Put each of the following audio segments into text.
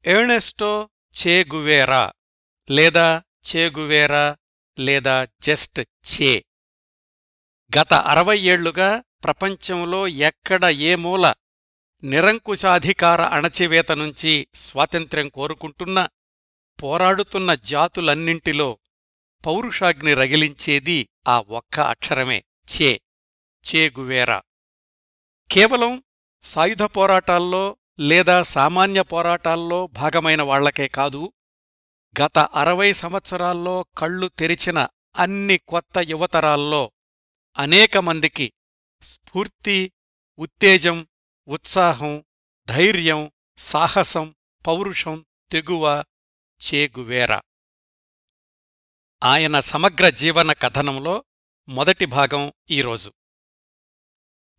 Ernesto చే Guevara లేదా చే గువేరా లేదా జస్ట్ చే గత 60 ఏళ్లుగా ప్రపంచంలో ఎక్కడ ఏ మూల నిరంకుశాధికార అణచివేత నుంచి స్వాతంత్ర్యం కోరుకుంటున్న పోరాడుతున్న జాతులన్నింటిలో పౌరుషాగ్ని రగిలించేది ఆ ఒక్క అక్షరమే చే గువేరా. కేవలం సాయుధ పోరాటాల్లో లేదా సామాన్య పోరాటాల్లో భాగమైన వాళ్లకే కాదు, గత 60 సంవత్సరాల్లో కళ్ళు తెరిచిన అన్ని కొత్త యువతరాల్లో అనేక మందికి స్ఫూర్తి, ఉత్తేజం, ఉత్సాహం, ధైర్యం, సాహసం, పౌరుషం, తెగువ చే గువేరా. ఆయన సమగ్ర జీవన కథనంలో మొదటి భాగం ఈరోజు.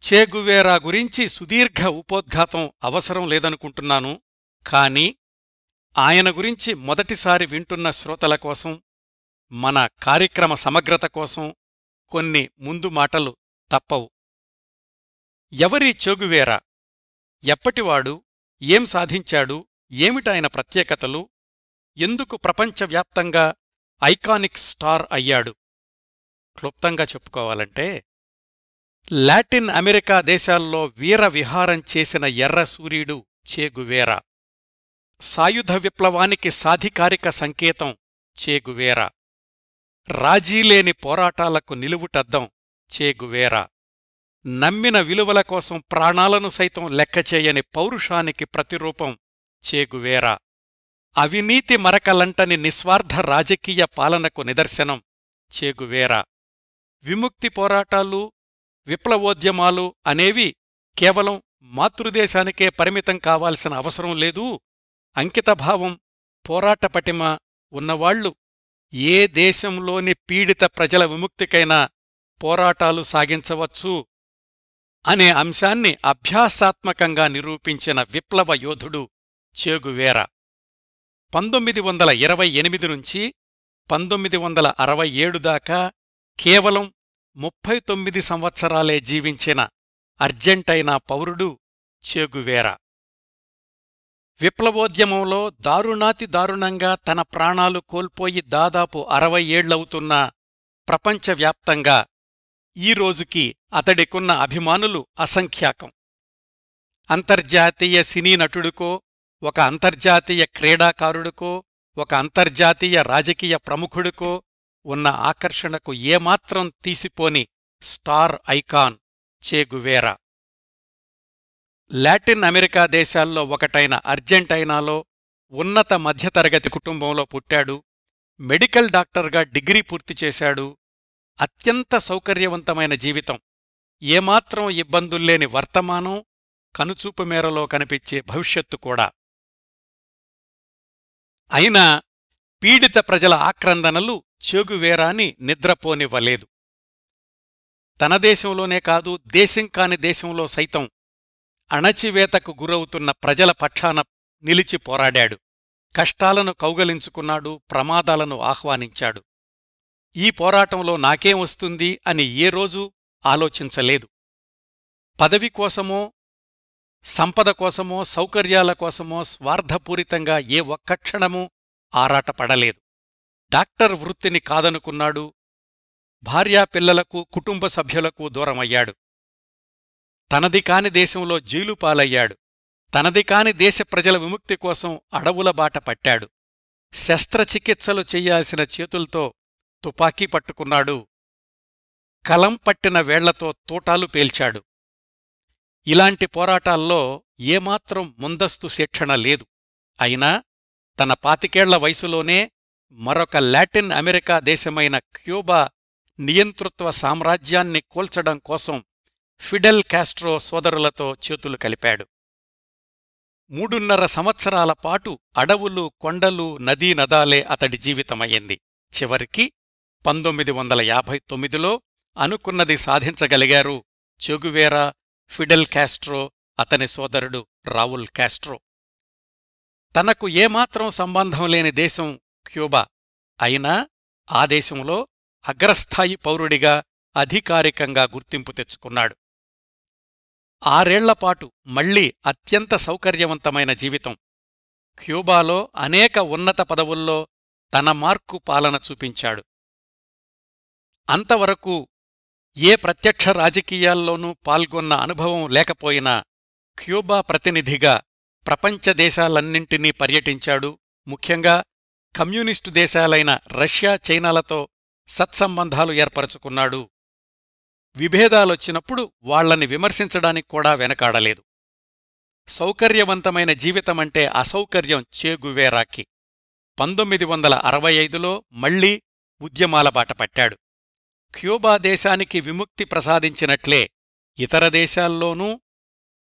చే గువేరా గురించి సుదీర్ఘ ఉపోద్ఘాతం అవసరం లేదనుకుంటున్నాను, కానీ ఆయన గురించి మొదటిసారి వింటున్న శ్రోతల కోసం, మన కార్యక్రమ సమగ్రత కోసం కొన్ని ముందు మాటలు తప్పవు. ఎవరి చే గువేరా? ఎప్పటివాడు? ఏం సాధించాడు? ఏమిటాయన ప్రత్యేకతలు? ఎందుకు ప్రపంచవ్యాప్తంగా ఐకానిక్ స్టార్ అయ్యాడు? క్లుప్తంగా చెప్పుకోవాలంటే, లాటిన్ అమెరికా దేశాల్లో వీర విహారం చేసిన ఎర్ర సూర్యుడు చే గువేరా. సాయుధ విప్లవానికి సాధికారిక సంకేతం చే గువేరా. రాజీలేని పోరాటాలకు నిలువుటద్దం చే గువేరా. నమ్మిన విలువల కోసం ప్రాణాలను సైతం లెక్కచేయని పౌరుషానికి ప్రతిరూపం చే గువేరా. అవినీతి మరకలంటని నిస్వార్థ రాజకీయ పాలనకు నిదర్శనం చే గువేరా. విముక్తి పోరాటాలు, విప్లవోద్యమాలు అనేవి కేవలం మాతృదేశానికే పరిమితం కావాల్సిన అవసరం లేదు. అంకితభావం, పోరాట పటిమ ఉన్నవాళ్లు ఏ దేశంలోని పీడిత ప్రజల విముక్తికైనా పోరాటాలు సాగించవచ్చు అనే అంశాన్ని అభ్యాసాత్మకంగా నిరూపించిన విప్లవ యోధుడు చే గువేరా. 1928 నుంచి 1967 దాకా కేవలం 39 సంవత్సరాలే జీవించిన అర్జెంటైనా పౌరుడు చే గువేరా. విప్లవోద్యమంలో దారుణాతి దారుణంగా తన ప్రాణాలు కోల్పోయి దాదాపు 60 ఏళ్లవుతున్నా ప్రపంచవ్యాప్తంగా ఈ రోజుకి అతడికున్న అభిమానులు అసంఖ్యాకం. అంతర్జాతీయ సినీ నటుడికో, ఒక అంతర్జాతీయ క్రీడాకారుడికో, ఒక అంతర్జాతీయ రాజకీయ ప్రముఖుడికో ఉన్న ఆకర్షణకు ఏమాత్రం తీసిపోని స్టార్ ఐకాన్ చే గువేరా. లాటిన్ అమెరికా దేశాల్లో ఒకటైన అర్జెంటైనాలో ఉన్నత మధ్యతరగతి కుటుంబంలో పుట్టాడు. మెడికల్ డాక్టర్గా డిగ్రీ పూర్తి చేశాడు. అత్యంత సౌకర్యవంతమైన జీవితం, ఏమాత్రం ఇబ్బందుల్లేని వర్తమానం, కనుచూపు మేరలో కనిపించే భవిష్యత్తు కూడా. అయినా పీడిత ప్రజల ఆక్రందనలు చే గువేరాని నిద్రపోనివ్వలేదు. తన దేశంలోనే కాదు, దేశం కాని దేశంలో సైతం అణచివేతకు గురవుతున్న ప్రజల పక్షాన నిలిచి పోరాడాడు. కష్టాలను కౌగలించుకున్నాడు, ప్రమాదాలను ఆహ్వానించాడు. ఈ పోరాటంలో నాకేం వస్తుంది అని ఏ రోజూ ఆలోచించలేదు. పదవి కోసమో, సంపద కోసమో, సౌకర్యాల కోసమో స్వార్థపూరితంగా ఏ ఒక్కక్షణమూ ఆరాటపడలేదు. డాక్టర్ వృత్తిని కాదనుకున్నాడు. భార్యాపిల్లలకు, కుటుంబ సభ్యులకు దూరమయ్యాడు. తనది కాని దేశంలో జైలు పాలయ్యాడు. తనది కాని దేశ ప్రజల విముక్తి కోసం అడవుల బాట పట్టాడు. శస్త్రచికిత్సలు చెయ్యాల్సిన చేతుల్తో తుపాకీ పట్టుకున్నాడు. కలం పట్టిన వేళ్లతో తూటాలు పేల్చాడు. ఇలాంటి పోరాటాల్లో ఏమాత్రం ముందస్తు శిక్షణ లేదు. అయినా తన 25 వయసులోనే మరొక లాటిన్ అమెరికా దేశమైన క్యూబా నియంతృత్వ సామ్రాజ్యాన్ని కూల్చడం కోసం ఫిడెల్ కాస్ట్రో సోదరులతో చేతులు కలిపాడు. 3.5 సంవత్సరాల పాటు అడవులు, కొండలు, నదీనదాలే అతడి జీవితమయ్యింది. చివరికి 1959లో అనుకున్నది సాధించగలిగారు చే గువేరా, ఫిడెల్ కాస్ట్రో, అతని సోదరుడు రావుల్ కాస్ట్రో. తనకు ఏమాత్రం సంబంధం లేని దేశం క్యూబా. అయినా ఆ దేశంలో అగ్రస్థాయి పౌరుడిగా అధికారికంగా గుర్తింపు తెచ్చుకున్నాడు. 6 ఏళ్లపాటు మళ్లీ అత్యంత సౌకర్యవంతమైన జీవితం. క్యూబాలో అనేక ఉన్నత పదవుల్లో తన మార్కు పాలన చూపించాడు. అంతవరకు ఏ ప్రత్యక్ష రాజకీయాల్లోనూ పాల్గొన్న అనుభవం లేకపోయినా క్యూబా ప్రతినిధిగా ప్రపంచ దేశాలన్నింటినీ పర్యటించాడు. ముఖ్యంగా కమ్యూనిస్టు దేశాలైన రష్యా, చైనాలతో సత్సంబంధాలు ఏర్పరచుకున్నాడు. విభేదాలొచ్చినప్పుడు వాళ్లని విమర్శించడానికి కూడా వెనకాడలేదు. సౌకర్యవంతమైన జీవితమంటే అసౌకర్యం చే గువేరాకి. 1965లో మళ్లీ ఉద్యమాల బాట పట్టాడు. క్యూబా దేశానికి విముక్తి ప్రసాదించినట్లే ఇతర దేశాల్లోనూ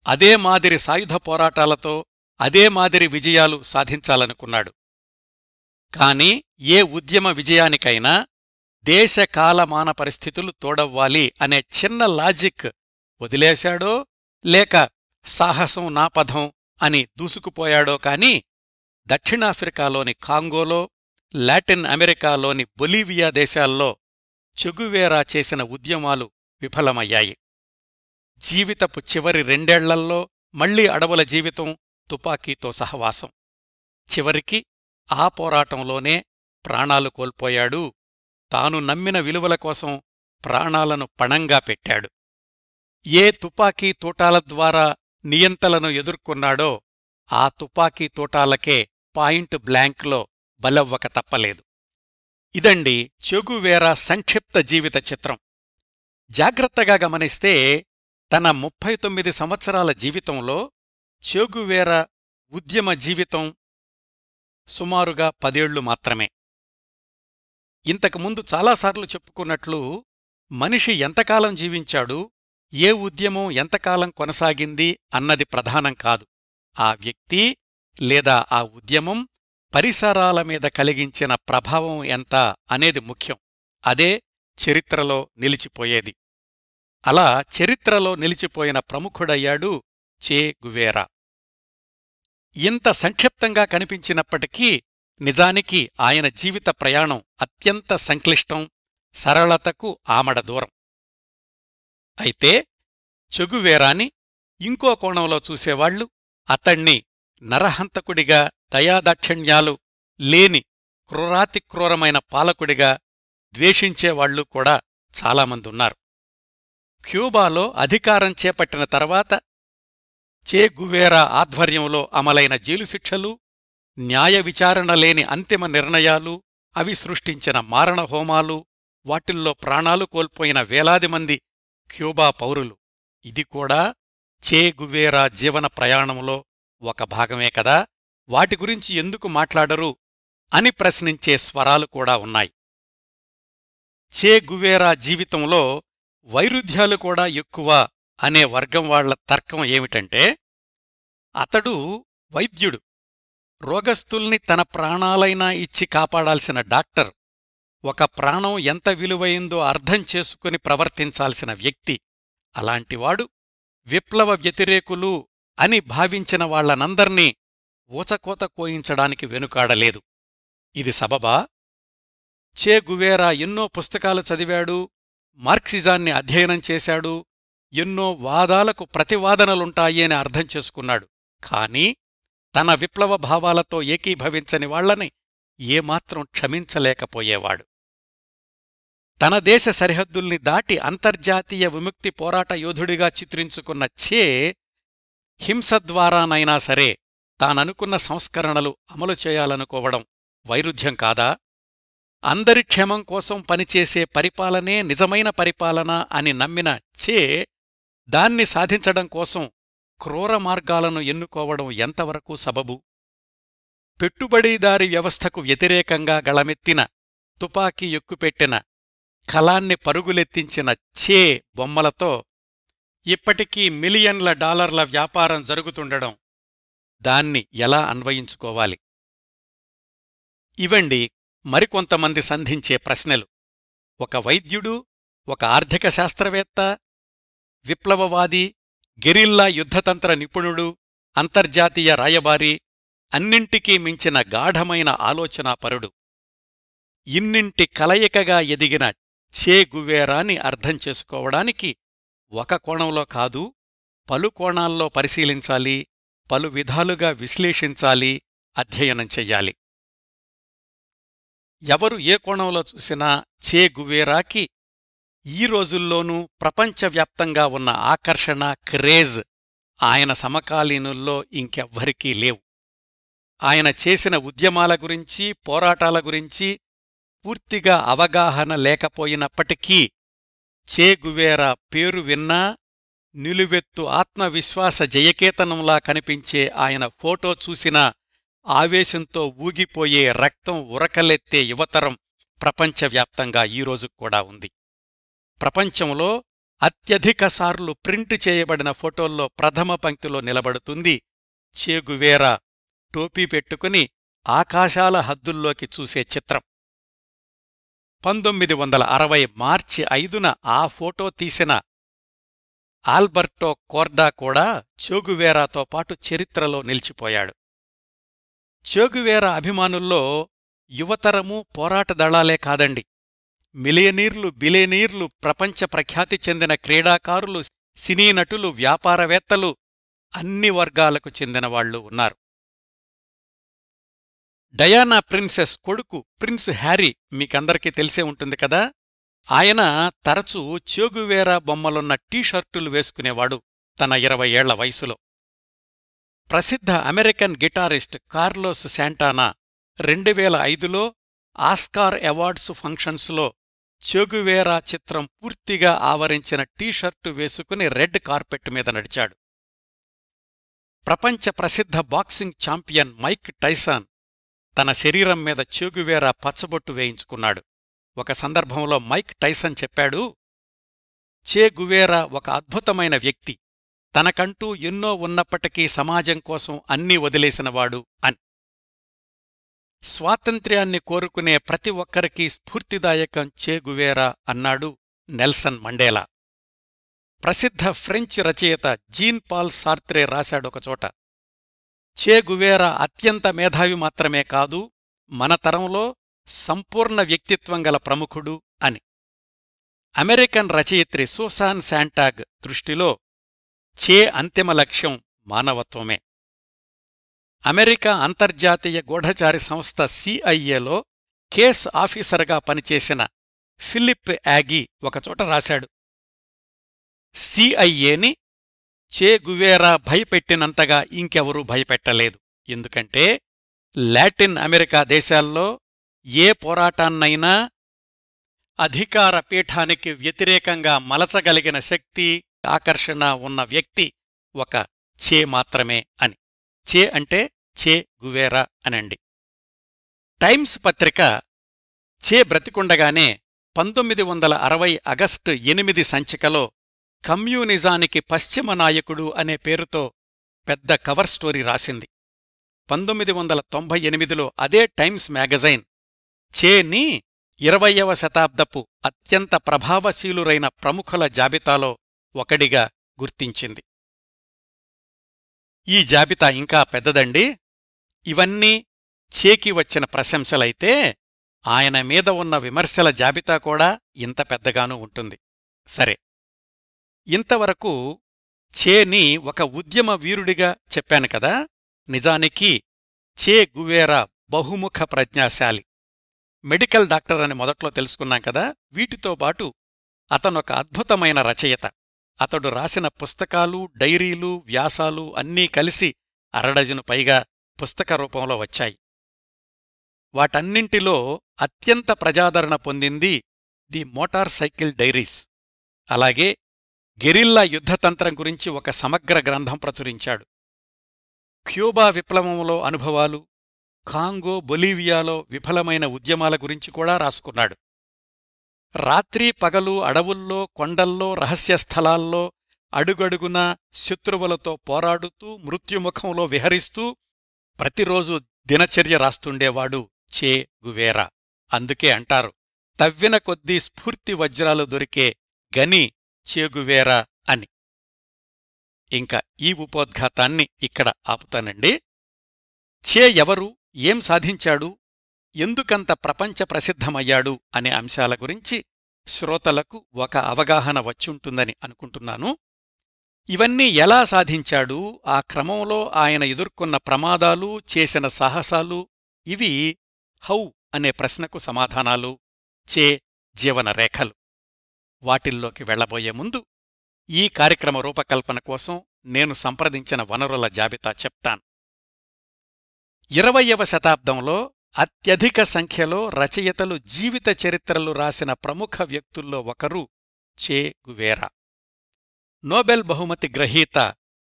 అదే మాదిరి సాయుధ పోరాటాలతో అదే మాదిరి విజయాలు సాధించాలనుకున్నాడు. కాని ఏ ఉద్యమ విజయానికైనా దేశకాలమాన పరిస్థితులు తోడవ్వాలి అనే చిన్న లాజిక్ వదిలేశాడో లేక సాహసం నాపథం అని దూసుకుపోయాడో కాని దక్షిణాఫ్రికాలోని కాంగోలో, లాటిన్ అమెరికాలోని బొలీవియా దేశాల్లో చెగువేరా చేసిన ఉద్యమాలు విఫలమయ్యాయి. జీవితపు చివరి 2 ఏళ్లల్లో మళ్లీ అడవుల జీవితం, తుపాకీతో సహవాసం. చివరికి ఆ పోరాటంలోనే ప్రాణాలు కోల్పోయాడు. తాను నమ్మిన విలువల కోసం ప్రాణాలను పణంగా పెట్టాడు. ఏ తుపాకీ తూటాల ద్వారా నియంతలను ఎదుర్కొన్నాడో ఆ తుపాకీ తూటాలకే పాయింట్ బ్లాంక్లో బలవ్వక తప్పలేదు. ఇదండి చెగువేరా సంక్షిప్త జీవిత చిత్రం. జాగ్రత్తగా గమనిస్తే తన 39 సంవత్సరాల జీవితంలో చెగువేరా ఉద్యమ జీవితం సుమారుగా 10 ఏళ్లు మాత్రమే. ఇంతకుముందు చాలాసార్లు చెప్పుకున్నట్లు మనిషి ఎంతకాలం జీవించాడు, ఏ ఉద్యమం ఎంతకాలం కొనసాగింది అన్నది ప్రధానం కాదు. ఆ వ్యక్తి లేదా ఆ ఉద్యమం పరిసరాల మీద కలిగించిన ప్రభావం ఎంత అనేది ముఖ్యం. అదే చరిత్రలో నిలిచిపోయేది. అలా చరిత్రలో నిలిచిపోయిన ప్రముఖుడయ్యాడు చే గువేరా. ఇంత సంక్షిప్తంగా కనిపించినప్పటికీ నిజానికి ఆయన జీవిత ప్రయాణం అత్యంత సంక్లిష్టం, సరళతకు ఆమడ దూరం. అయితే చెగువేరాని ఇంకో కోణంలో చూసేవాళ్లు అతణ్ణి నరహంతకుడిగా, దయాదాక్షిణ్యాలు లేని క్రూరాతిక్రూరమైన పాలకుడిగా ద్వేషించేవాళ్లు కూడా చాలామందున్నారు. క్యూబాలో అధికారం చేపట్టిన తర్వాత చే గువేరా ఆధ్వర్యంలో అమలైన జైలు శిక్షలు, న్యాయ విచారణ లేని అంతిమ నిర్ణయాలు, అవి సృష్టించిన మారణహోమాలు, వాటిల్లో ప్రాణాలు కోల్పోయిన వేలాది మంది క్యూబా పౌరులు, ఇది కూడా చే గువేరా జీవన ప్రయాణంలో ఒక భాగమే కదా. వాటి గురించి ఎందుకు మాట్లాడరు అని ప్రశ్నించే స్వరాలు కూడా ఉన్నాయి. చే గువేరా జీవితంలో వైరుధ్యాలు కూడా ఎక్కువ అనే వర్గం వాళ్ల తర్కం ఏమిటంటే, అతడు వైద్యుడు, రోగస్తుల్ని తన ప్రాణాలైనా ఇచ్చి కాపాడాల్సిన డాక్టర్, ఒక ప్రాణం ఎంత విలువైందో అర్థం చేసుకుని ప్రవర్తించాల్సిన వ్యక్తి. అలాంటివాడు విప్లవ వ్యతిరేకులు అని భావించిన వాళ్లనందర్నీ ఊచకోత కోయించడానికి వెనుకాడలేదు. ఇది సబబా? చే గువేరా ఎన్నో పుస్తకాలు చదివాడు, మార్క్సిజాన్ని అధ్యయనం చేశాడు, ఎన్నో వాదాలకు ప్రతివాదనలుంటాయి అని అర్థం చేసుకున్నాడు. కాని తన విప్లవ భావాలతో ఏకీభవించని వాళ్లని ఏమాత్రం క్షమించలేకపోయేవాడు. తన దేశ సరిహద్దుల్ని దాటి అంతర్జాతీయ విముక్తి పోరాట యోధుడిగా చిత్రించుకున్న చే హింస ద్వారానైనా సరే తాననుకున్న సంస్కరణలు అమలు చేయాలనుకోవడం వైరుధ్యం కాదా? అందరి క్షేమం కోసం పనిచేసే పరిపాలనే నిజమైన పరిపాలన అని నమ్మిన చే దాన్ని సాధించడం కోసం క్రూర మార్గాలను ఎన్నుకోవడం ఎంతవరకు సబబు? పెట్టుబడిదారీ వ్యవస్థకు వ్యతిరేకంగా గళమెత్తిన, తుపాకీ ఎక్కుపెట్టిన, కలాన్ని పరుగులెత్తించిన చే బొమ్మలతో ఇప్పటికీ మిలియన్ల డాలర్ల వ్యాపారం జరుగుతుండడం, దాన్ని ఎలా అన్వయించుకోవాలి? ఇవండి మరికొంతమంది సంధించే ప్రశ్నలు. ఒక వైద్యుడు, ఒక ఆర్థిక శాస్త్రవేత్త, విప్లవవాది, గెరిల్లా యుద్ధతంత్ర నిపుణుడు, అంతర్జాతీయ రాయబారి, అన్నింటికీ మించిన గాఢమైన ఆలోచనాపరుడు. ఇన్నింటి కలయికగా ఎదిగిన చే గువేరాని అర్థం చేసుకోవడానికి ఒక కోణంలో కాదు, పలు కోణాల్లో పరిశీలించాలి, పలు విధాలుగా విశ్లేషించాలి అధ్యయనం చెయ్యాలి. ఎవరు ఏ కోణంలో చూసినా చే గువేరాకి ఈ రోజుల్లోనూ ప్రపంచవ్యాప్తంగా ఉన్న ఆకర్షణ, క్రేజ్ ఆయన సమకాలీనుల్లో ఇంకెవ్వరికీ లేవు. ఆయన చేసిన ఉద్యమాల గురించి, పోరాటాల గురించి పూర్తిగా అవగాహన లేకపోయినప్పటికీ చే గువేరా పేరు విన్నా నిలువెత్తు ఆత్మవిశ్వాస జయకేతనంలా కనిపించే ఆయన ఫోటో చూసినా ఆవేశంతో ఊగిపోయే, రక్తం ఉరకలెత్తే యువతరం ప్రపంచవ్యాప్తంగా ఈరోజు కూడా ఉంది. ప్రపంచంలో అత్యధికసార్లు ప్రింట్ చేయబడిన ఫోటోల్లో ప్రథమ పంక్తిలో నిలబడుతుంది చే గువేరా టోపీ పెట్టుకుని ఆకాశాల హద్దుల్లోకి చూసే చిత్రం. 1960 మార్చి 5న ఆ ఫోటో తీసిన ఆల్బర్టో కోర్డా కూడా చేగువేరాతో పాటు చరిత్రలో నిలిచిపోయాడు. చేగువేరా అభిమానుల్లో యువతరమూ పోరాట దళాలే కాదండి, మిలియనీర్లు, బిలియనీర్లు, ప్రపంచ ప్రఖ్యాతి చెందిన క్రీడాకారులు, సినీ నటులు, వ్యాపారవేత్తలు, అన్ని వర్గాలకు చెందినవాళ్లు ఉన్నారు. డయానా ప్రిన్సెస్ కొడుకు ప్రిన్స్ హ్యారీ మీకందరికీ తెలిసే ఉంటుంది కదా. ఆయన తరచూ చేగువేరా బొమ్మలున్న టీషర్టులు వేసుకునేవాడు తన 20 ఏళ్ల వయసులో. ప్రసిద్ధ అమెరికన్ గిటారిస్ట్ కార్లోస్ శాంటానా 2005లో ఆస్కార్ అవార్డ్స్ ఫంక్షన్స్లో చేగువేరా చిత్రం పూర్తిగా ఆవరించిన టీషర్టు వేసుకుని రెడ్ కార్పెట్ మీద నడిచాడు. ప్రపంచ ప్రసిద్ధ బాక్సింగ్ ఛాంపియన్ మైక్ టైసాన్ తన శరీరం మీద చేగువేరా పచ్చబొట్టు వేయించుకున్నాడు. ఒక సందర్భంలో మైక్ టైసన్ చెప్పాడు, చే గువేరా ఒక అద్భుతమైన వ్యక్తి, తనకంటూ ఎన్నో ఉన్నప్పటికీ సమాజం కోసం అన్నీ వదిలేసినవాడు అని. స్వాతంత్ర్యాన్ని కోరుకునే ప్రతి ఒక్కరికీ స్ఫూర్తిదాయకం చే గువేరా అన్నాడు నెల్సన్ మండేలా. ప్రసిద్ధ ఫ్రెంచ్ రచయిత జీన్ పాల్ సార్త్రే రాశాడొకచోట, చే గువేరా అత్యంత మేధావి మాత్రమే కాదు, మన తరంలో సంపూర్ణ వ్యక్తిత్వం గల ప్రముఖుడు అని. అమెరికన్ రచయిత్రి సూసాన్ శాంటాగ్ దృష్టిలో చే అంతిమ లక్ష్యం మానవత్వమే. అమెరికా అంతర్జాతీయ గూఢచారి సంస్థ సిఐఏలో కేస్ ఆఫీసర్గా పనిచేసిన ఫిలిప్ యాగీ ఒకచోట రాశాడు, సిఐఏని చే గువేరా భయపెట్టినంతగా ఇంకెవరూ భయపెట్టలేదు. ఎందుకంటే లాటిన్ అమెరికా దేశాల్లో ఏ పోరాటాన్నైనా అధికార పీఠానికి వ్యతిరేకంగా మలచగలిగిన శక్తి, ఆకర్షణ ఉన్న వ్యక్తి ఒక చే మాత్రమే అని. చే అంటే చే గువేరా అనండి. టైమ్స్ పత్రిక చే బ్రతికుండగానే 1960 ఆగస్టు 8 సంచికలో కమ్యూనిజానికి పశ్చిమ నాయకుడు అనే పేరుతో పెద్ద కవర్ స్టోరీ రాసింది. 1998లో అదే టైమ్స్ మ్యాగజైన్ చేని 20వ శతాబ్దపు అత్యంత ప్రభావశీలురైన ప్రముఖుల జాబితాలో ఒకడిగా గుర్తించింది. ఈ జాబితా ఇంకా పెద్దదండి. ఇవన్నీ చేకి వచ్చిన ప్రశంసలైతే ఆయన మీద ఉన్న విమర్శల జాబితా కూడా ఇంత పెద్దగానూ ఉంటుంది. సరే, ఇంతవరకు చేని ఒక ఉద్యమ వీరుడిగా చెప్పాను కదా. నిజానికి చే గువేరా బహుముఖ ప్రజ్ఞాశాలి, మెడికల్ డాక్టర్ అని మొదట్లో తెలుసుకున్నాం కదా. వీటితో పాటు అతనొక అద్భుతమైన రచయిత. అతడు రాసిన పుస్తకాలు, డైరీలు, వ్యాసాలు అన్నీ కలిసి 6 డజను పైగా పుస్తక రూపంలో వచ్చాయి. వాటన్నింటిలో అత్యంత ప్రజాదరణ పొందింది ది మోటార్ సైకిల్ డైరీస్. అలాగే గెరిల్లా యుద్ధతంత్రం గురించి ఒక సమగ్ర గ్రంథం ప్రచురించాడు. క్యూబా విప్లవంలో అనుభవాలు, కాంగో, బొలీవియాలో విఫలమైన ఉద్యమాల గురించి కూడా రాసుకున్నాడు. రాత్రీ పగలు అడవుల్లో, కొండల్లో, రహస్యస్థలాల్లో అడుగడుగునా శత్రువులతో పోరాడుతూ, మృత్యుముఖంలో విహరిస్తూ ప్రతిరోజు దినచర్య రాస్తుండేవాడు చే గువేరా. అందుకే అంటారు, తవ్విన కొద్దీ స్ఫూర్తి వజ్రాలు దొరికే గని చే గువేరా అని. ఇంకా ఈ ఉపోద్ఘాతాన్ని ఇక్కడ ఆపుతానండి. చే ఎవరు, ఏం సాధించాడు, ఎందుకంత ప్రపంచ ప్రసిద్ధమయ్యాడు అనే అంశాల గురించి శ్రోతలకు ఒక అవగాహన వచ్చుంటుందని అనుకుంటున్నాను. ఇవన్నీ ఎలా సాధించాడు, ఆ క్రమంలో ఆయన ఎదుర్కొన్న ప్రమాదాలు, చేసిన సాహసాలు, ఇవి హౌ అనే ప్రశ్నకు సమాధానాలు, చే జీవనరేఖలు. వాటిల్లోకి వెళ్లబోయే ముందు ఈ కార్యక్రమ రూపకల్పన కోసం నేను సంప్రదించిన వనరుల జాబితా చెప్తాను. 20వ శతాబ్దంలో అత్యధిక సంఖ్యలో రచయితలు జీవిత చరిత్రలు రాసిన ప్రముఖ వ్యక్తుల్లో ఒకరు చే గువేరా. నోబెల్ బహుమతి గ్రహీత,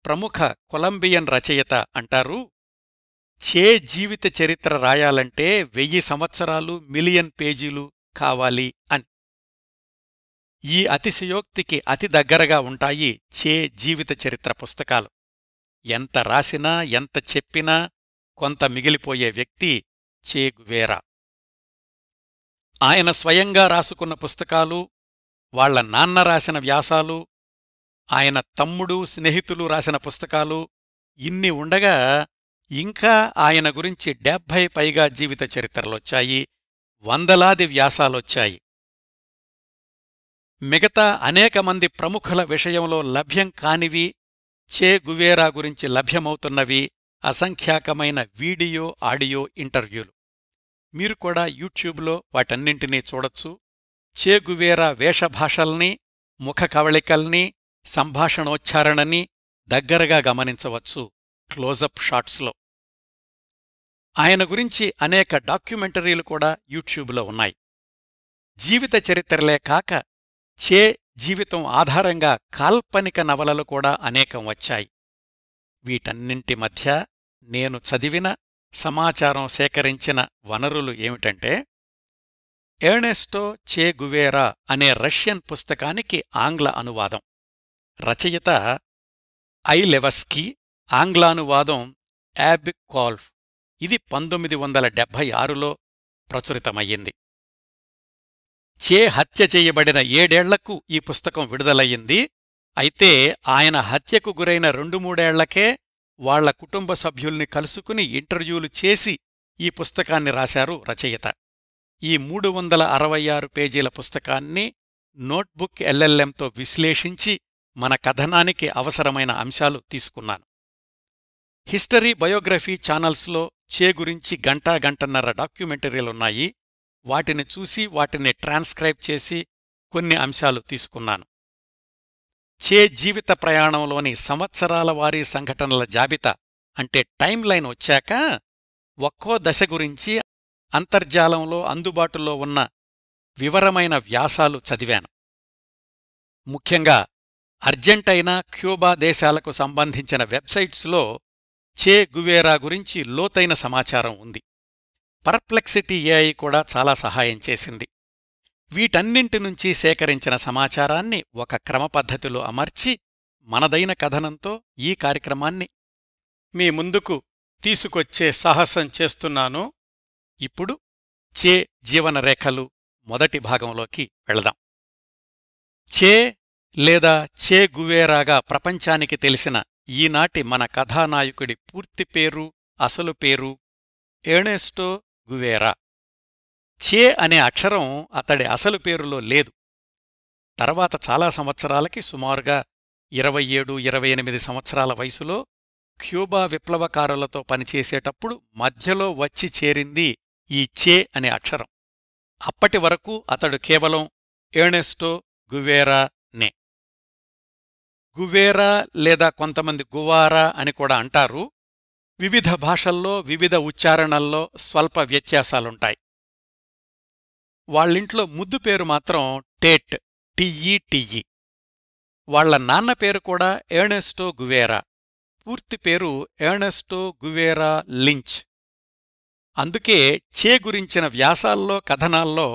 ప్రముఖ కొలంబియన్ రచయిత అంటారు, చే జీవిత చరిత్ర రాయాలంటే 1000 సంవత్సరాలు, మిలియన్ పేజీలు కావాలి అని. ఈ అతిశయోక్తికి అతి దగ్గరగా ఉంటాయి చే జీవిత చరిత్ర పుస్తకాలు. ఎంత రాసినా, ఎంత చెప్పినా కొంత మిగిలిపోయే వ్యక్తి చే గువేరా. ఆయన స్వయంగా రాసుకున్న పుస్తకాలు, వాళ్ల నాన్న రాసిన వ్యాసాలు, ఆయన తమ్ముడు, స్నేహితులు రాసిన పుస్తకాలు, ఇన్ని ఉండగా ఇంకా ఆయన గురించి 70 పైగా జీవిత చరిత్రలొచ్చాయి, వందలాది వ్యాసాలొచ్చాయి. మిగతా అనేక మంది ప్రముఖుల విషయంలో లభ్యం కానివి, చే గువేరా గురించి లభ్యమవుతున్నవి అసంఖ్యాకమైన వీడియో, ఆడియో ఇంటర్వ్యూలు. మీరు కూడా యూట్యూబ్లో వాటన్నింటినీ చూడొచ్చు. చే గువేరా వేషభాషల్ని, ముఖ కవళికల్ని, సంభాషణోచ్చారణని దగ్గరగా గమనించవచ్చు క్లోజప్ షాట్స్లో. ఆయన గురించి అనేక డాక్యుమెంటరీలు కూడా యూట్యూబ్లో ఉన్నాయి. జీవిత చరిత్రలే కాక చే జీవితం ఆధారంగా కాల్పనిక నవలలు కూడా అనేకం వచ్చాయి. వీటన్నింటి మధ్య నేను చదివిన, సమాచారం సేకరించిన వనరులు ఏమిటంటే, ఎర్నెస్టో చే గువేరా అనే రష్యన్ పుస్తకానికి ఆంగ్ల అనువాదం, రచయిత ఐ లెవస్కీ, ఆంగ్లానువాదం యాబ్ కాల్ఫ్. ఇది 1976లో ప్రచురితమయ్యింది. చే హత్య చేయబడిన 7 ఏళ్లకు ఈ పుస్తకం విడుదలయ్యింది. అయితే ఆయన హత్యకు గురైన 2-3 ఏళ్లకే వాళ్ల కుటుంబ సభ్యుల్ని కలుసుకుని ఇంటర్వ్యూలు చేసి ఈ పుస్తకాన్ని రాశారు రచయిత. ఈ 366 పేజీల పుస్తకాన్ని నోట్బుక్ ఎల్ఎల్ఎంతో విశ్లేషించి మన కథనానికి అవసరమైన అంశాలు తీసుకున్నాను. హిస్టరీ, బయోగ్రఫీ ఛానల్స్లో చే గురించి గంటన్నర డాక్యుమెంటరీలున్నాయి. వాటిని చూసి వాటిని ట్రాన్స్క్రైబ్ చేసి కొన్ని అంశాలు తీసుకున్నాను. చే జీవిత ప్రయాణంలోని సంవత్సరాల వారీ సంఘటనల జాబితా అంటే టైమ్ లైన్ వచ్చాక ఒక్కో దశ గురించి అంతర్జాలంలో అందుబాటులో ఉన్న వివరమైన వ్యాసాలు చదివాను. ముఖ్యంగా అర్జెంటైనా, క్యూబా దేశాలకు సంబంధించిన వెబ్సైట్స్లో చే గువేరా గురించి లోతైన సమాచారం ఉంది. పర్ప్లెక్సిటీ ఏఐ కూడా చాలా సహాయం చేసింది. వీటన్నింటి నుంచి సేకరించిన సమాచారాన్ని ఒక క్రమపద్ధతిలో అమర్చి మనదైన కథనంతో ఈ కార్యక్రమాన్ని మీ ముందుకు తీసుకొచ్చే సాహసం చేస్తున్నాను. ఇప్పుడు చే జీవనరేఖలు మొదటి భాగంలోకి వెళదాం. చే లేదా చే గువేరాగా ప్రపంచానికి తెలిసిన ఈనాటి మన కథానాయకుడి పూర్తి పేరు, అసలు పేరు ఎర్నెస్టో గువేరా. చే అనే అక్షరం అతడి అసలు పేరులో లేదు. తర్వాత చాలా సంవత్సరాలకి, సుమారుగా 27-28 సంవత్సరాల వయసులో క్యూబా విప్లవకారులతో పనిచేసేటప్పుడు మధ్యలో వచ్చి చేరింది ఈ చే అనే అక్షరం. అప్పటి వరకు అతడు కేవలం ఎర్నెస్టో గువేరా నే. గువేరా లేదా కొంతమంది గువారా అని కూడా అంటారు. వివిధ భాషల్లో, వివిధ ఉచ్చారణల్లో స్వల్ప వ్యత్యాసాలుంటాయి. వాళ్ళింట్లో ముద్దు పేరు మాత్రం టేట్, టిఈ. వాళ్ల నాన్న పేరు కూడా ఎర్నెస్టో గువేరా. పూర్తి పేరు ఎర్నెస్టో గువేరా లించ్. అందుకే చే గురించిన వ్యాసాల్లో, కథనాల్లో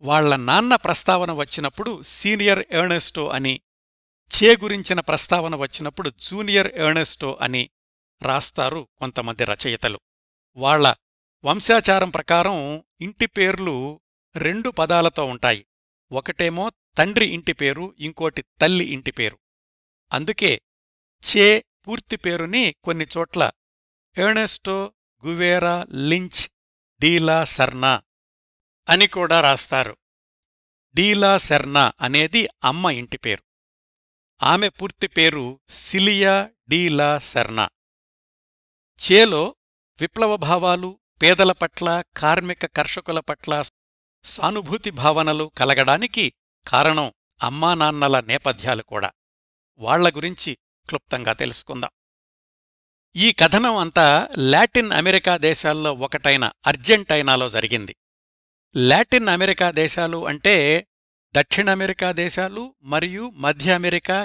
వాళ్ల నాన్న ప్రస్తావన వచ్చినప్పుడు సీనియర్ ఎర్నెస్టో అని, చే గురించిన ప్రస్తావన వచ్చినప్పుడు జూనియర్ ఎర్నెస్టో అని రాస్తారు కొంతమంది రచయితలు. వాళ్ల వంశాచారం ప్రకారం ఇంటి పేర్లు 2 పదాలతో ఉంటాయి. ఒకటేమో తండ్రి ఇంటి పేరు, ఇంకోటి తల్లి ఇంటి పేరు. అందుకే చే పూర్తి పేరుని కొన్ని చోట్ల ఎర్నెస్టో గువేరా లించ్ డీలా సెర్నా అని కూడా రాస్తారు. డీలా సెర్నా అనేది అమ్మ ఇంటి పేరు. ఆమె పూర్తి పేరు సిలియా డి లా సెర్నా. చేలో విప్లవభావాలు, పేదల పట్ల, కార్మిక కర్షకుల పట్ల సానుభూతి భావనలు కలగడానికి కారణం అమ్మానాన్నల నేపథ్యాలు కూడా. వాళ్ల గురించి క్లుప్తంగా తెలుసుకుందాం. ఈ కథనం అంతా లాటిన్ అమెరికా దేశాల్లో ఒకటైన అర్జెంటైనాలో జరిగింది. లాటిన్ అమెరికా దేశాలు అంటే దక్షిణ అమెరికా దేశాలు మరియు మధ్య అమెరికా,